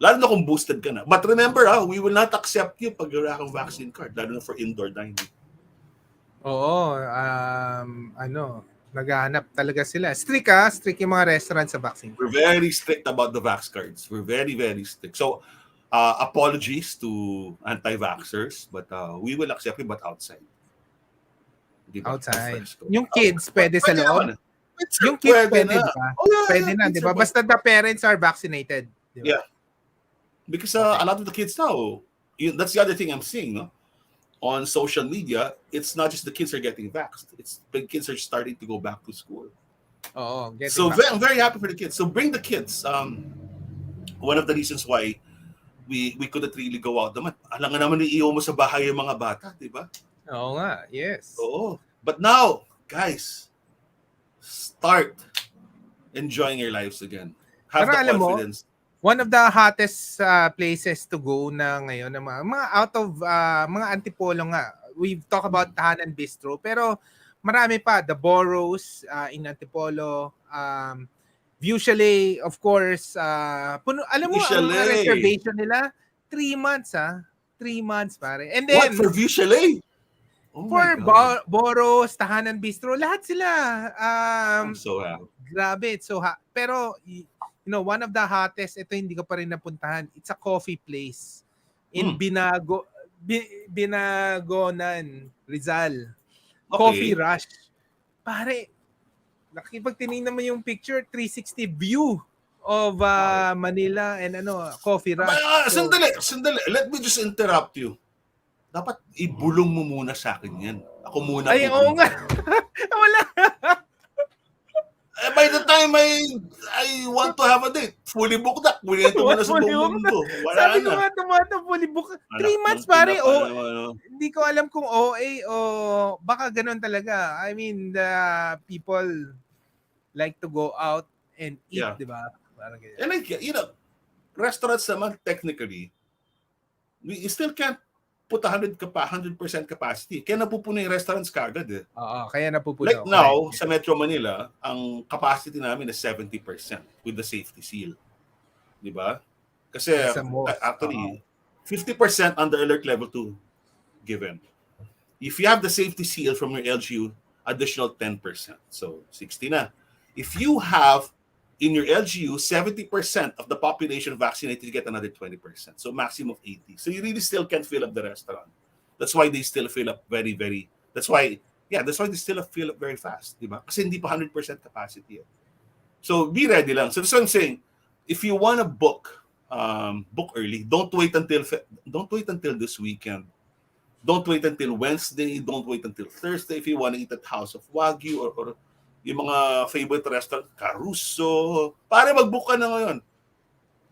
Lalo na kung boosted ka na. But remember, we will not accept you pag wala kang vaccine card, lalo na for indoor dining. Oo, naghahanap talaga sila. Strict yung mga restaurant sa vaccine. We're very strict about the vax cards. We're very, very strict. So, apologies to anti-vaxxers, but we will accept you, but outside. Diba? Outside. Fresco. Yung kids, pwede sa loob? Naman. Yung kids, Pwede pwede, na. di ba? Oh, yeah, Pwede yeah, na, kids di ba? are Basta the parents are vaccinated. Di ba? Yeah. Because Okay. a lot of the kids now, that's the other thing I'm seeing, no? On social media, it's not just the kids are getting vaxxed. It's the kids are starting to go back to school. Oo, getting So back. I'm very happy for the kids. So bring the kids. One of the reasons why we couldn't really go out naman. Alam nga naman iiwan mo sa bahay yung mga bata, di ba? Oo nga, yes. Oo. But now, guys, start enjoying your lives again. Have Pero the alam mo, confidence. one of the hottest places to go na ngayon, na mga out of mga antipolo nga. We've talked about Tahanan Bistro, pero marami pa. The Boros in Antipolo, View Chalet, of course. Alam mo, View ang mga Chalet. reservation nila, 3 months 3 months, pare. And What, then, for View Chalet? Oh for my God. Boros, Tahanan Bistro, lahat sila. I'm so happy. Grabe, it's so hot. Pero, one of the hottest, ito hindi ko pa rin napuntahan. It's a coffee place in Binagonan, Rizal. Coffee Okay. Rush. Pare, pag tinignan mo yung picture, 360 view of Wow. Manila and Coffee Rush. So, Sandali. Let me just interrupt you. Dapat ibulong mo muna sa akin yan. Ako muna ay, oo nga. pupunta. Wala. By the time I want to have a date, fully booked na. Kwento mo na sa buong mundo. Wala Sabi ko na. nga, fully book. 3 Anak ng months, pare. ina pa naman. Hindi ko alam kung OA o baka ganun talaga. I mean, the people like to go out and eat, Yeah. di ba? Parang ganyan. And like, restaurants naman, technically, we still can't put 100% capacity. Kaya napupuno yung restaurants kagad eh. Oo, kaya napupuno. Like now, sa Metro Manila, ang capacity namin is 70% with the safety seal. Di ba? Kasi actually, 50% under alert level 2 given. If you have the safety seal from your LGU, additional 10%. So, 60 na. If you have in your LGU, 70% of the population vaccinated, you get another 20%. So maximum of 80. So you really still can't fill up the restaurant. That's why they still fill up very, very, that's why they still fill up very fast. Diba? Kasi hindi pa 100% capacity. So be ready lang. So that's what I'm saying. If you want to book early. Don't wait until this weekend. Don't wait until Wednesday. Don't wait until Thursday if you want to eat at House of Wagyu or yung mga favorite restaurant, Caruso. Pare, mag-book ka na ngayon.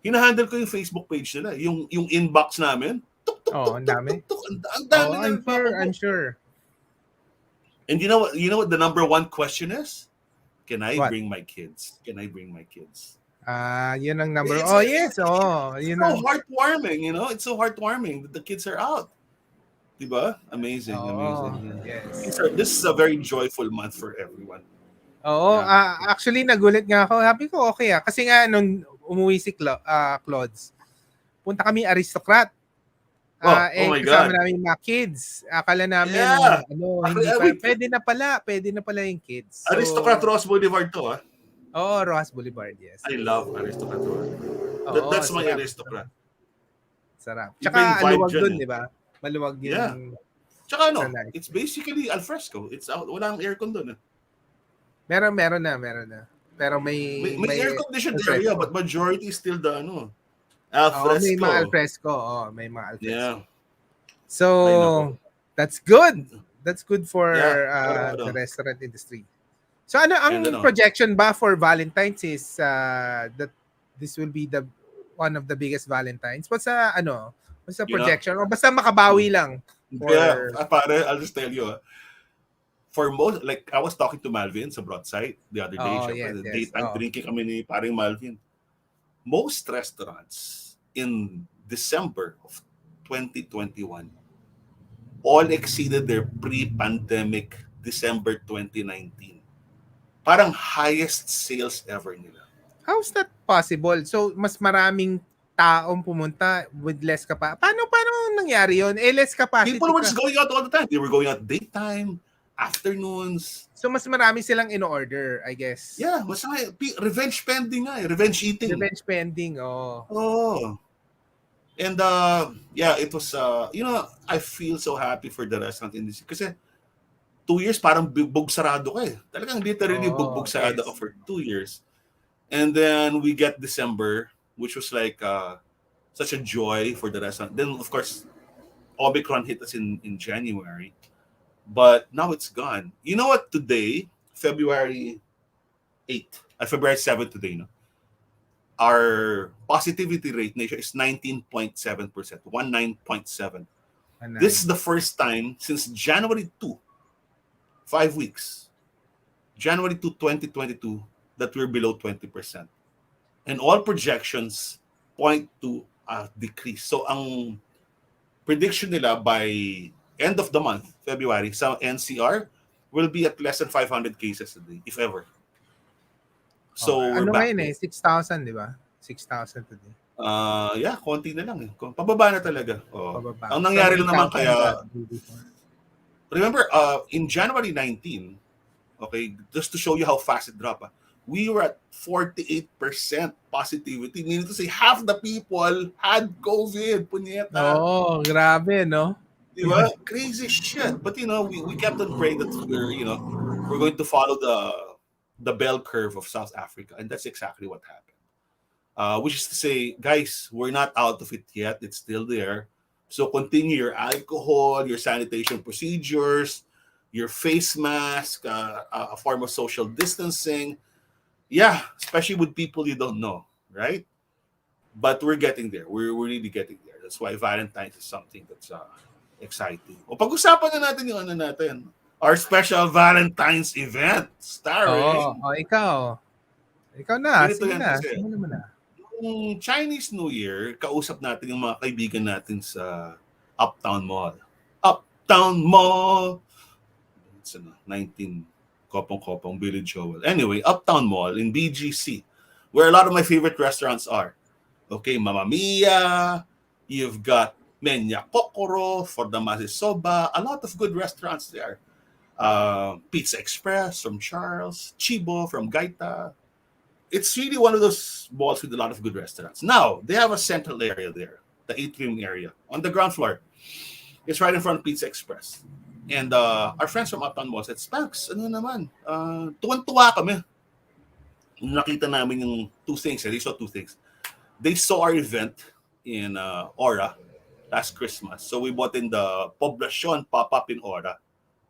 Hinahandle ko yung Facebook page nila. Yung inbox namin. Ang dami. Ang dami na. I'm sure. And you know what the number one question is? Can I bring my kids? Can I bring my kids? Yun ang number. It's so heartwarming, It's so heartwarming that the kids are out. Diba? Amazing. Yes. This is a very joyful month for everyone. Oo, actually nagulat nga ako. Happy ko okay kasi nga nung umuwi si Claudes, punta kami Aristocrat. Oh my God. Kasama namin mga kids. Akala namin pwede na pala yung kids. So, Aristocrat Ross Boulevard to, ah. Oo, Ross Boulevard, yes. I love Aristocrat Ross Boulevard. That's my Aristocrat. Sarap. Tsaka maluwag dun, di ba? Maluwag yung... Yeah. Tsaka it's basically alfresco. It's out. Walang aircon dun. Meron na. Pero may air-conditioned area, but majority is still the alfresco. May mga alfresco. May mga alfresco. Yeah. So, that's good. That's good for the restaurant industry. So, ang projection ba for Valentines is that this will be one of the biggest Valentines? What's the projection? O basta makabawi lang? Pare, I'll just tell you, for most, like I was talking to Malvin sa Broadside the other day. Daytime drinking kami ni paring Malvin. Most restaurants in December of 2021 all exceeded their pre-pandemic December 2019. Parang highest sales ever nila. How's that possible? So, mas maraming taong pumunta with less capacity. Paano nangyari yun? Less capacity. People were just going out all the time. They were going out daytime, afternoons. So, mas marami silang in-order, I guess. Yeah, mas revenge spending nga eh. Revenge eating. Revenge spending, And it was, I feel so happy for the restaurant industry. Kasi 2 years, parang bugbog sarado ka eh. Talagang literally bugbog sarado ka for 2 years. And then we get December, which was like such a joy for the restaurant. Then, of course, Omicron hit us in January. But now it's gone. You know what? Today, February 7 today, our positivity rate nation is 19.7%, 19.7. This is the first time since January 2, 5 weeks, January 2, 2022, that we're below 20%. And all projections point to a decrease. So ang prediction nila by end of the month, February, sa NCR will be at less than 500 cases a day, if ever. So we're back. Ngayon 6,000, di ba? 6,000 today. Konti na lang eh. Pababa na talaga. Pababa. Ang nangyari lang naman kaya, remember, in January 19, okay, just to show you how fast it dropped, we were at 48% positivity. Meaning to say, half the people had COVID. Punyeta. Oo, grabe, no? Di ba? Crazy shit. But we kept on praying that we're going to follow the bell curve of South Africa, and that's exactly what happened. Which is to say, guys, we're not out of it yet. It's still there. So continue your alcohol, your sanitation procedures, your face mask, a form of social distancing. Yeah, especially with people you don't know, right? But we're getting there. We're really getting there. That's why Valentine's is something that's exciting. O pag-usapan na natin yung ano natin. Our special Valentine's event Oo, starring ikaw. Ikaw na, ganito sige yan na, kasi. simulan mo na. Yung Chinese New Year, kausap natin yung mga kaibigan natin sa Uptown Mall. Uptown Mall! It's 19 Kopong-Kopong, Billy Joel. Anyway, Uptown Mall in BGC, where a lot of my favorite restaurants are. Okay, Mamma Mia, you've got Menya Kokoro, for the Soba, a lot of good restaurants there. Pizza Express from Charles, Chibo from Gaita. It's really one of those malls with a lot of good restaurants. Now, they have a central area there, the atrium area, on the ground floor. It's right in front of Pizza Express. And our friends from Uptown Mall said, Spanks, ano naman, tuwan-tuwa kami. Nakita namin yung two things. They saw two things. They saw our event in Aura last Christmas. So we bought in the Poblacion pop-up in Aura.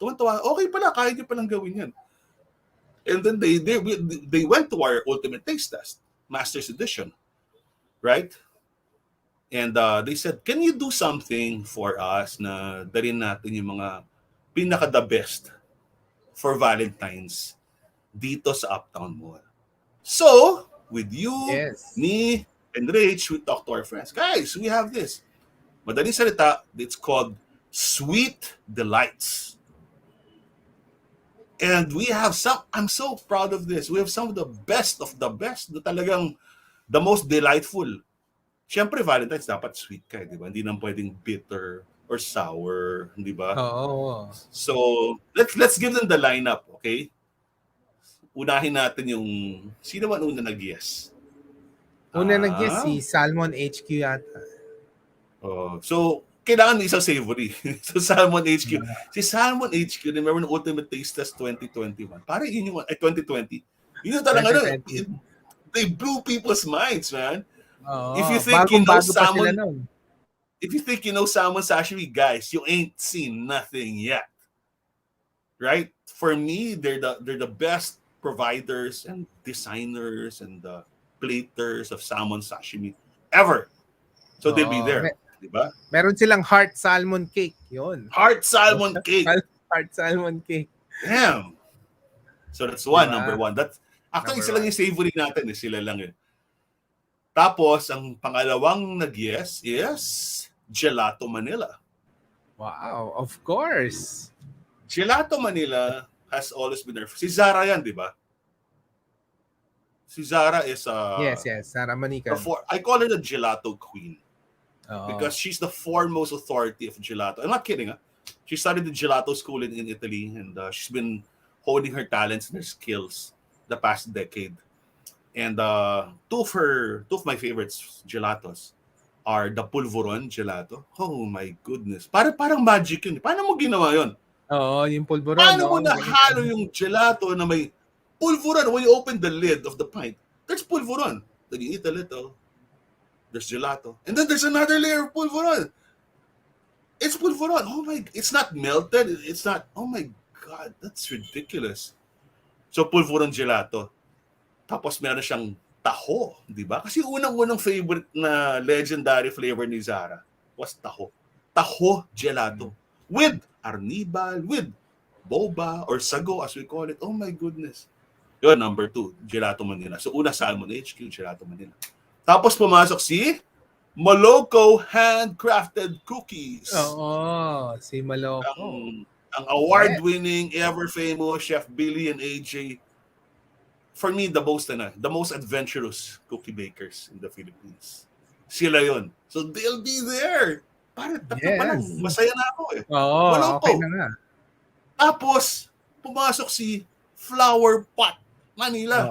Tuwan-tuwa, okay pala, kaya nyo palang gawin yan. And then they went to our Ultimate Taste Test, Master's Edition, right? And they said, can you do something for us na dalhin natin yung mga pinaka-the best for Valentine's dito sa Uptown Mall? So, with you, Yes. me, and Rich, we talked to our friends. Guys, we have this. Madaling salita, it's called Sweet Delights. And we have I'm so proud of this. We have some of the best, na talagang the most delightful. Siyempre, Valentine's dapat sweet ka, di ba? Hindi nang pwedeng bitter or sour, di ba? Oo. So, let's give them the lineup, okay? Unahin natin yung, sino man una nag-yes? Una nag-guess si Salmon HQ yata. So, kailangan isang savory. So, Salmon HQ. Si Salmon HQ, remember ng Ultimate Taste Test 2021? Parang yun yung, 2020. Yun yung talaga, 2020. they blew people's minds, man. Oo. If you think Bagong-bago pa sila nun. If you think you know salmon sashimi, guys, you ain't seen nothing yet. Right? For me, they're the best providers and designers and the platers of salmon sashimi ever. So they'll be there. Diba? Meron silang heart salmon cake. Yun. Heart salmon cake. Heart salmon cake. Damn. So that's one, Diba? number one. That's actually sila yung savory natin. Sila lang yun. Tapos, ang pangalawang nag-yes is Gelato Manila. Wow, of course. Gelato Manila has always been there. Si Zara yan, di ba? Si Zara is Yes, Zara Manica. I call her the Gelato Queen. Because she's the foremost authority of gelato. I'm not kidding. She started the gelato school in Italy, and she's been honing her talents and her skills the past decade. And two of my favorites gelatos are the Pulveron gelato. Oh my goodness. Parang magic yun. Paano mo ginawa yun? Oo, yung pulveron. Paano mo nahalo yung gelato na may pulveron? When you open the lid of the pint, there's pulveron. Then you eat a little. There's gelato. And then there's another layer of pulveron. It's pulveron. Oh my, it's not melted. It's not, oh my God, that's ridiculous. So pulveron gelato. Tapos meron siyang taho, di ba? Kasi unang-unang favorite na legendary flavor ni Zara was taho. Taho gelato. With arnibal, with boba, or sago as we call it. Oh my goodness. Yun, number 2, Gelato Manila. So una, Salmon HQ, Gelato Manila. Tapos pumasok si Maloko Handcrafted Cookies. Oo, si Maloko. Ang award-winning, ever-famous Chef Billy and AJ. For me, the most adventurous cookie bakers in the Philippines. Sila yon. So they'll be there. Parang tatlo pa lang. Masaya na ako eh. Oo, okay na nga. Tapos, pumasok si Flower Pot Manila.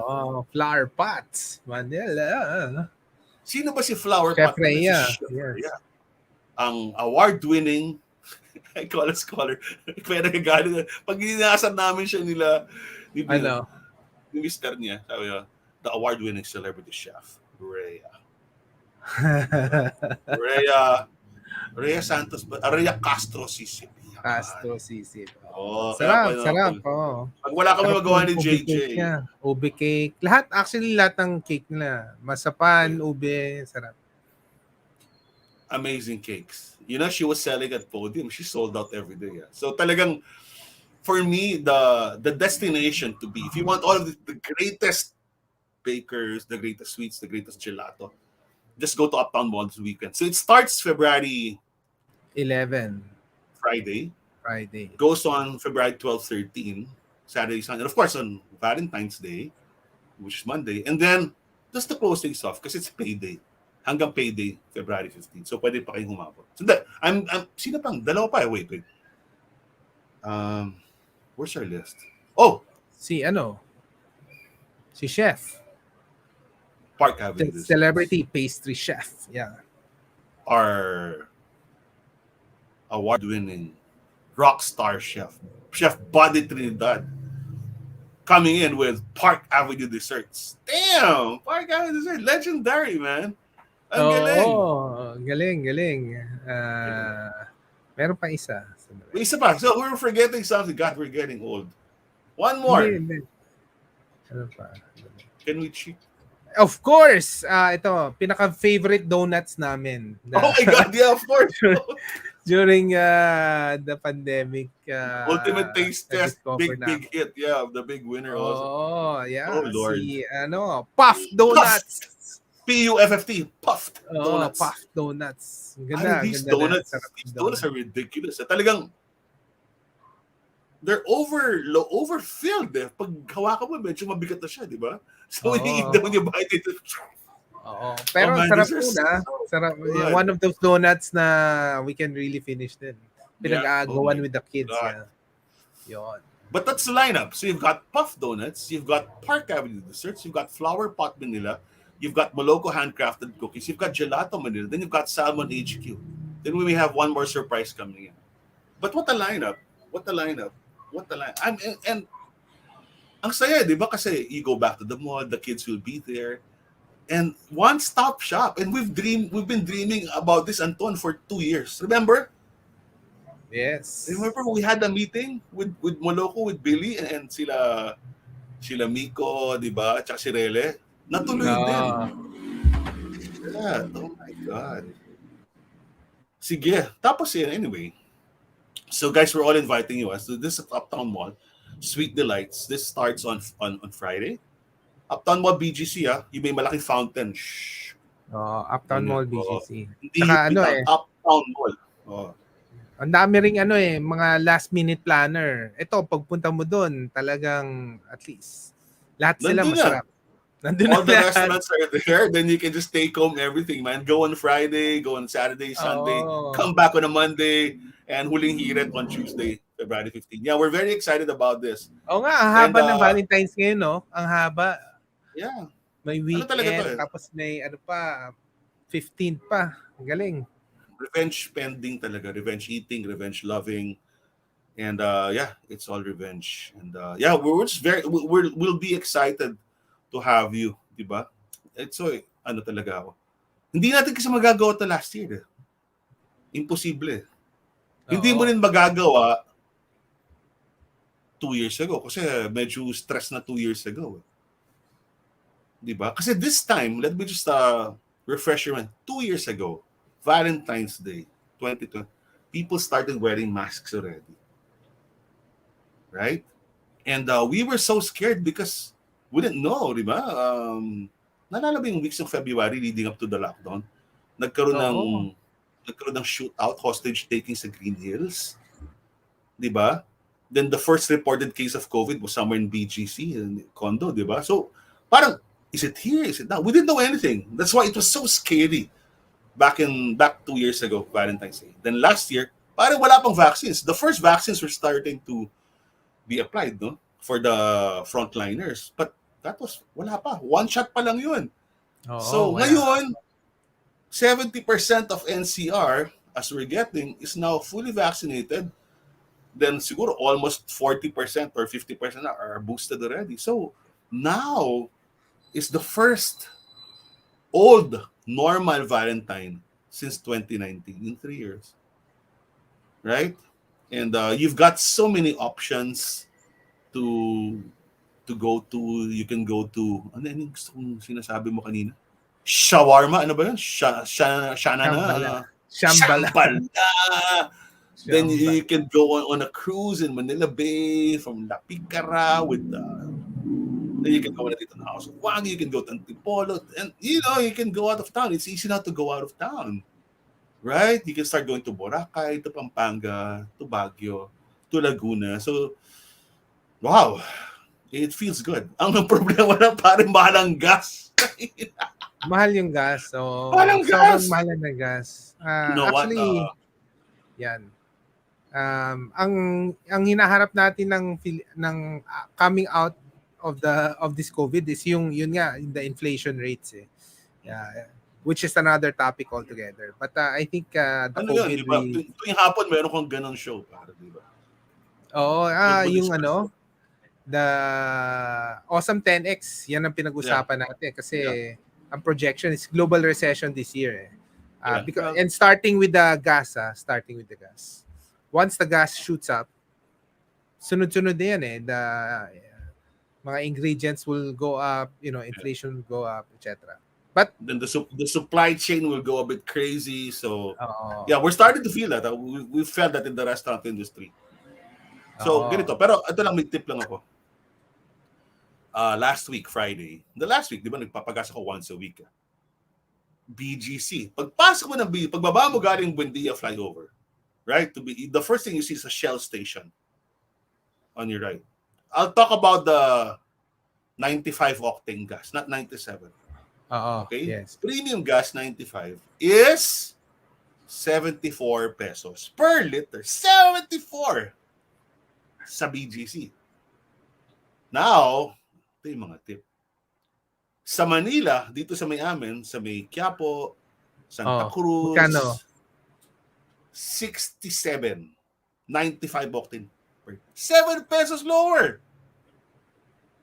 Flower Pots, Manila. Sino ba si Flower Chef Pot Manila? Si Rhea, Chef yes. Rhea. Ang award-winning, I call a scholar, kaya nagagalit. Pag inaasan namin siya ni Ano? yung mister niya, sabi niya, the award-winning celebrity chef, Rhea. Rhea Santos, Rhea Castro Sisip. Castro sisig. Kaya Sarap, sarap. Oh. pag wala kami Sarap magawa ng ni ube JJ, cake niya. Ube cake. Lahat ng cake nila. Masapan, ube, sarap. amazing cakes. She was selling at Podium. She sold out every day. Yeah. So talagang, for me, the destination to be, if you want all of the greatest bakers, the greatest sweets, the greatest gelato, just go to Uptown Mall this weekend. So it starts February 11. Friday, Friday. goes on February 12, 13, Saturday, Sunday, and of course on Valentines Day, which is Monday, and then just the closing stuff because it's payday. Hanggang payday, February 15. So pwede pa kayong humabot. So sino pang? Dalawa pa. Wait. Where's our list? Oh! Si Chef. Park Avenue. The celebrity pastry chef. Yeah. Our award-winning rock star chef, Chef Buddy Trinidad, coming in with Park Avenue desserts. Damn! Park Avenue dessert. Legendary, man. Ang galing. Galing. Meron pa isa. May isa pa. So we're forgetting something. God, we're getting old. One more. Hindi. Ano pa? Can we cheat? Of course! Ito, pinaka-favorite donuts namin. Oh my God, yeah, of course. During the pandemic. Ultimate taste test, big hit. Yeah, the big winner also. Oh, yeah. Oh, Lord. Puff Donuts. Puffed. Puffed donuts. Puffed donuts. Ganda. These donuts are ridiculous. Talagang, they're overfilled eh. Pag hawakan mo, medyo mabigat na siya, di ba? So, when you bite it, pero sarap na. Sarap. Yeah, one of those donuts na we can really finish din. Pinag-aagawan with the kids. Yeah. Yun. But that's the lineup. So you've got Puff Donuts, you've got Park Avenue Desserts, you've got Flower Pot Manila, you've got Moloko handcrafted cookies, you've got Gelato Manila, then you've got Salmon HQ. Then we may have one more surprise coming in. But what a lineup. And ang saya, di ba? Kasi you go back to the mall, the kids will be there. And one-stop shop. And we've been dreaming about this, Anton, for 2 years. Remember? Yes. Remember we had a meeting with Moloko, with Billy, and sila Miko, di ba? Tsaka si Rele. Natuloy din. Yeah. Oh my God. Sige. Tapos anyway. So guys, we're all inviting you. So this is Uptown Mall. Sweet Delights. This starts on Friday. Uptown Mall BGC, yung may malaking fountain. Shh. Uptown Mall BGC. Hindi Uptown Mall. Ang dami ring mga last minute planner. Ito, pagpunta mo doon, talagang at least lahat sila masarap. All the restaurants are there. Then you can just take home everything, man. Go on Friday, go on Saturday, Sunday, come back on a Monday, and huling hirit on Tuesday, February 15. Yeah, we're very excited about this. Oo nga, ang haba ng Valentines ngayon, no? Ang haba. Yeah. May weekend, tapos may 15 pa. Ang galing. Revenge spending talaga. Revenge eating, revenge loving. And it's all revenge. And we're just we'll be excited to have you, di ba? So, talaga ako. Hindi natin kasi magagawa ito last year. Imposible. Hindi mo rin magagawa 2 years ago kasi medyo stress na 2 years ago. Diba? Kasi this time, let me just refresh your mind. 2 years ago, Valentine's Day, 2020, people started wearing masks already. Right? And we were so scared because we didn't know, diba? Nalala ba yung weeks of February leading up to the lockdown? Nagkaroon ng shootout, hostage taking sa Green Hills. Diba? Then the first reported case of COVID was somewhere in BGC, in condo, diba? So, parang, is it here? Is it now? We didn't know anything. That's why it was so scary back 2 years ago, Valentine's Day. Then last year, parang wala pang vaccines. The first vaccines were starting to be applied, no? For the frontliners. But That was, wala pa. One shot pa lang yun. Oo, So, wala. ngayon, 70% of NCR, as we're getting, is now fully vaccinated. Then siguro almost 40% or 50% are boosted already. So, now is the first old normal Valentine since 2019 in 3 years. Right? And you've got so many options to go to. You can go to, ano yung gusto kong sinasabi mo kanina? Shawarma, ano ba yun? Shambhala. Shambhala. Shambhala. Then Shambhala. you can go on a cruise in Manila Bay from La Picara with then you can go dito na House of Wagi, you can go to Antipolo, and you can go out of town. It's easy now to go out of town. Right? You can start going to Boracay, to Pampanga, to Baguio, to Laguna. So, wow, it feels good. Ang problema na parang mahal ang gas. Mahal yung gas. So, Mahal ang sobrang gas! mahal na gas. You know what? Actually, yan. Ang hinaharap natin ng coming out of this COVID is yun nga, the inflation rates eh. Yeah, which is another topic altogether. But I think the ano yun, COVID di ba? Tuwing hapon, meron kang ganong show. Para, di ba? yung ano, the Awesome 10X, yan ang pinag-usapan natin kasi ang projection is global recession this year. Because, and starting with the gas. Once the gas shoots up, sunod-sunod yan eh. The mga ingredients will go up, inflation will go up, etc. But then the supply chain will go a bit crazy. So we're starting to feel that. We felt that in the restaurant industry. So ganito. Pero ito lang, may tip lang ako. Last week, Friday. The last week, di ba, nagpapagas ako once a week. BGC. Pagpasok mo ng BGC, pagbaba mo galing Buendia flyover, right? The first thing you see is a Shell station on your right. I'll talk about the 95 octane gas, not 97. Okay? Yes. Premium gas 95 is 74 pesos per liter. 74 sa BGC. Now, ito yung mga tip. Sa Manila, dito sa may amin, sa may Quiapo, Santa Cruz, magkano? 67. 95 octane. 7 pesos lower.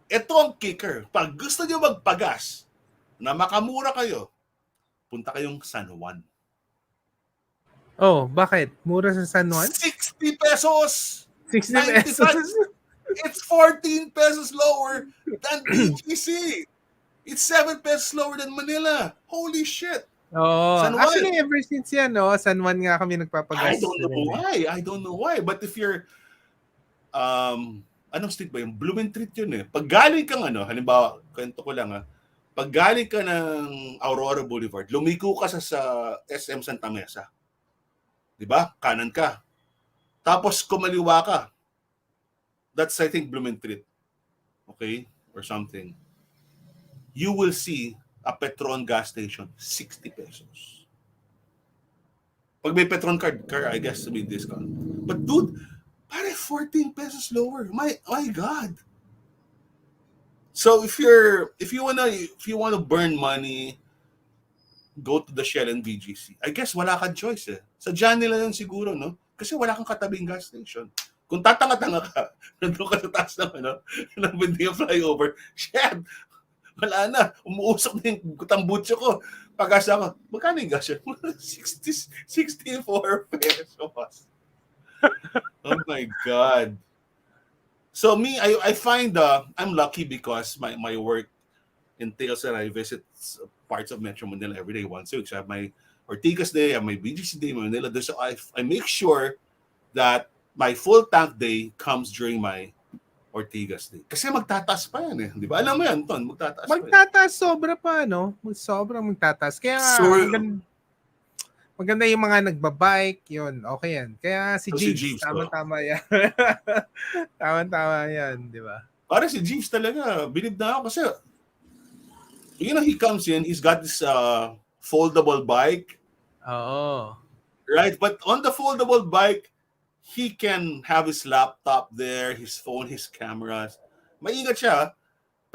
Ito ang kicker. Pag gusto nyo magpagas na makamura kayo, punta kayong San Juan. Oh, bakit? Mura sa San Juan? 60 pesos! 60 pesos? It's 14 pesos lower than BGC. It's 7 pesos lower than Manila. Holy shit! San Juan. Actually, ever since yan, San Juan nga kami nagpapagas. I don't know why. But if you're, anong street ba yung Blumentritt yun eh. Pag galing kang halimbawa, kwento ko lang pag galing ka ng Aurora Boulevard, lumiko ka sa SM Santa Mesa. Diba? Kanan ka. Tapos kumaliwa ka. That's, I think, Blumentritt. Okay? Or something. You will see a Petron gas station, 60 pesos. Pag may Petron card, I guess, may discount. But dude, pare 14 pesos lower. My God. So if you wanna burn money, go to the Shell and BGC. I guess wala kang choice eh. Sa Johnny lang siguro, no? Kasi wala kang katabing gas station. Kung tatanga-tanga ka, nandun ka sa taas ng Buendia flyover, shit, wala na. Umuusok na yung tambutso ko. Pag-asa ko, magkano yung gas yun? 64 pesos. Oh my God. So me, I find I'm lucky because my work entails that I visit parts of Metro Manila every day once a week. So I have my Ortigas Day, I have my BGC Day, Manila Day. So I make sure that my full tank day comes during my Ortigas Day. Kasi magtataas pa yan eh. Di ba? Alam mo yan, Ton, magtataas sobra pa, no? Sobrang magtataas. Kaya maganda yung mga nagbabike, yun, okay yan. Kaya si Jeeves, tama-tama yan. Tama-tama yan, di ba? Para si Jeeves talaga, believe na ako kasi he comes in, he's got this foldable bike. Oo. Right? But on the foldable bike, he can have his laptop there, his phone, his cameras. Maingat siya.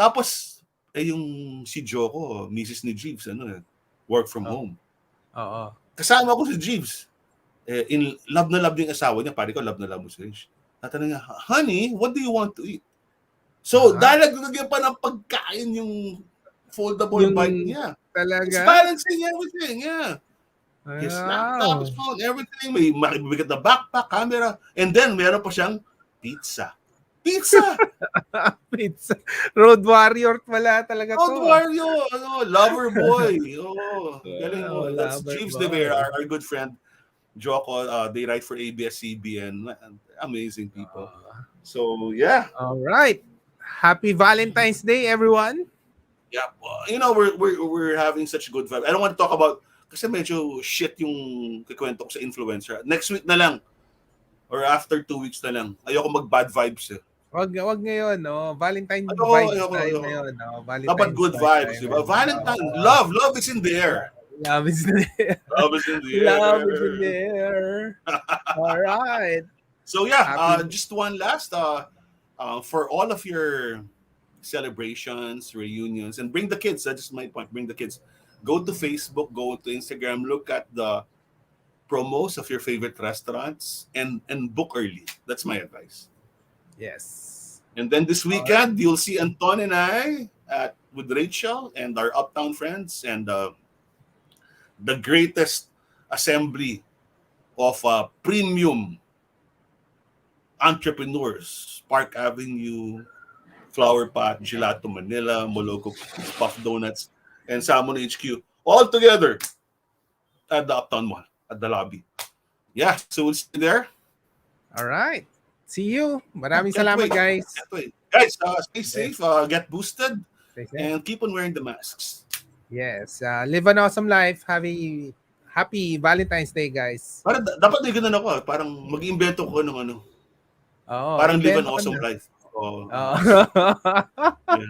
Tapos, yung si Joko, Mrs. ni Jeeves, work from home. Oo. Kasama ko si Jeeves. In love na love yung asawa niya, pare ko, love na love mo si Rich. Tatanong niya, honey, what do you want to eat? So, dalagdagan pa ng pagkain yung foldable bike niya. Talaga? It's balancing everything, yeah. His laptop, his phone, everything. May makibigat na backpack, camera. And then, meron pa siyang pizza. Pizza! Pizza. Road warrior pala talaga to. Road warrior! Lover boy. Galing mo. That's Lover Jeeves boy. De Vera, our good friend. Joko, they write for ABS-CBN. Amazing people. So, yeah. All right. Happy Valentine's Day, everyone. Yeah. We're having such good vibe. I don't want to talk about, kasi medyo shit yung kikwento ko sa influencer. Next week na lang. Or after 2 weeks na lang. Ayoko mag-bad vibes eh. Wag ngayon, no? Valentine vibes tayo ngayon, no? Dapat good vibes, di ba? Valentine, love is in the air. Love is in the air. Love is in the air. Love is in the air. All right. So yeah, just one last, for all of your celebrations, reunions, and bring the kids. That's just my point. Bring the kids. Go to Facebook, go to Instagram, look at the promos of your favorite restaurants, and book early. That's my advice. Yes. And then this weekend, you'll see Anton and I with Rachel and our Uptown friends and the greatest assembly of premium entrepreneurs. Park Avenue, Flower Pot, Gelato Manila, Moloco Puff Donuts, and Salmon HQ. All together at the Uptown Mall, at the lobby. Yeah, so we'll see you there. All right. See you. Maraming salamat, guys. Guys, stay safe, get boosted, and keep on wearing the masks. Yes. Live an awesome life. Happy Valentine's Day, guys. Dapat may ganun ako. Parang mag-iimbento ko ng ano. Parang live an awesome life. Yeah.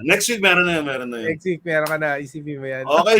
Next week, meron na yan. Next week, meron ka na. Isipin mo yan. Okay.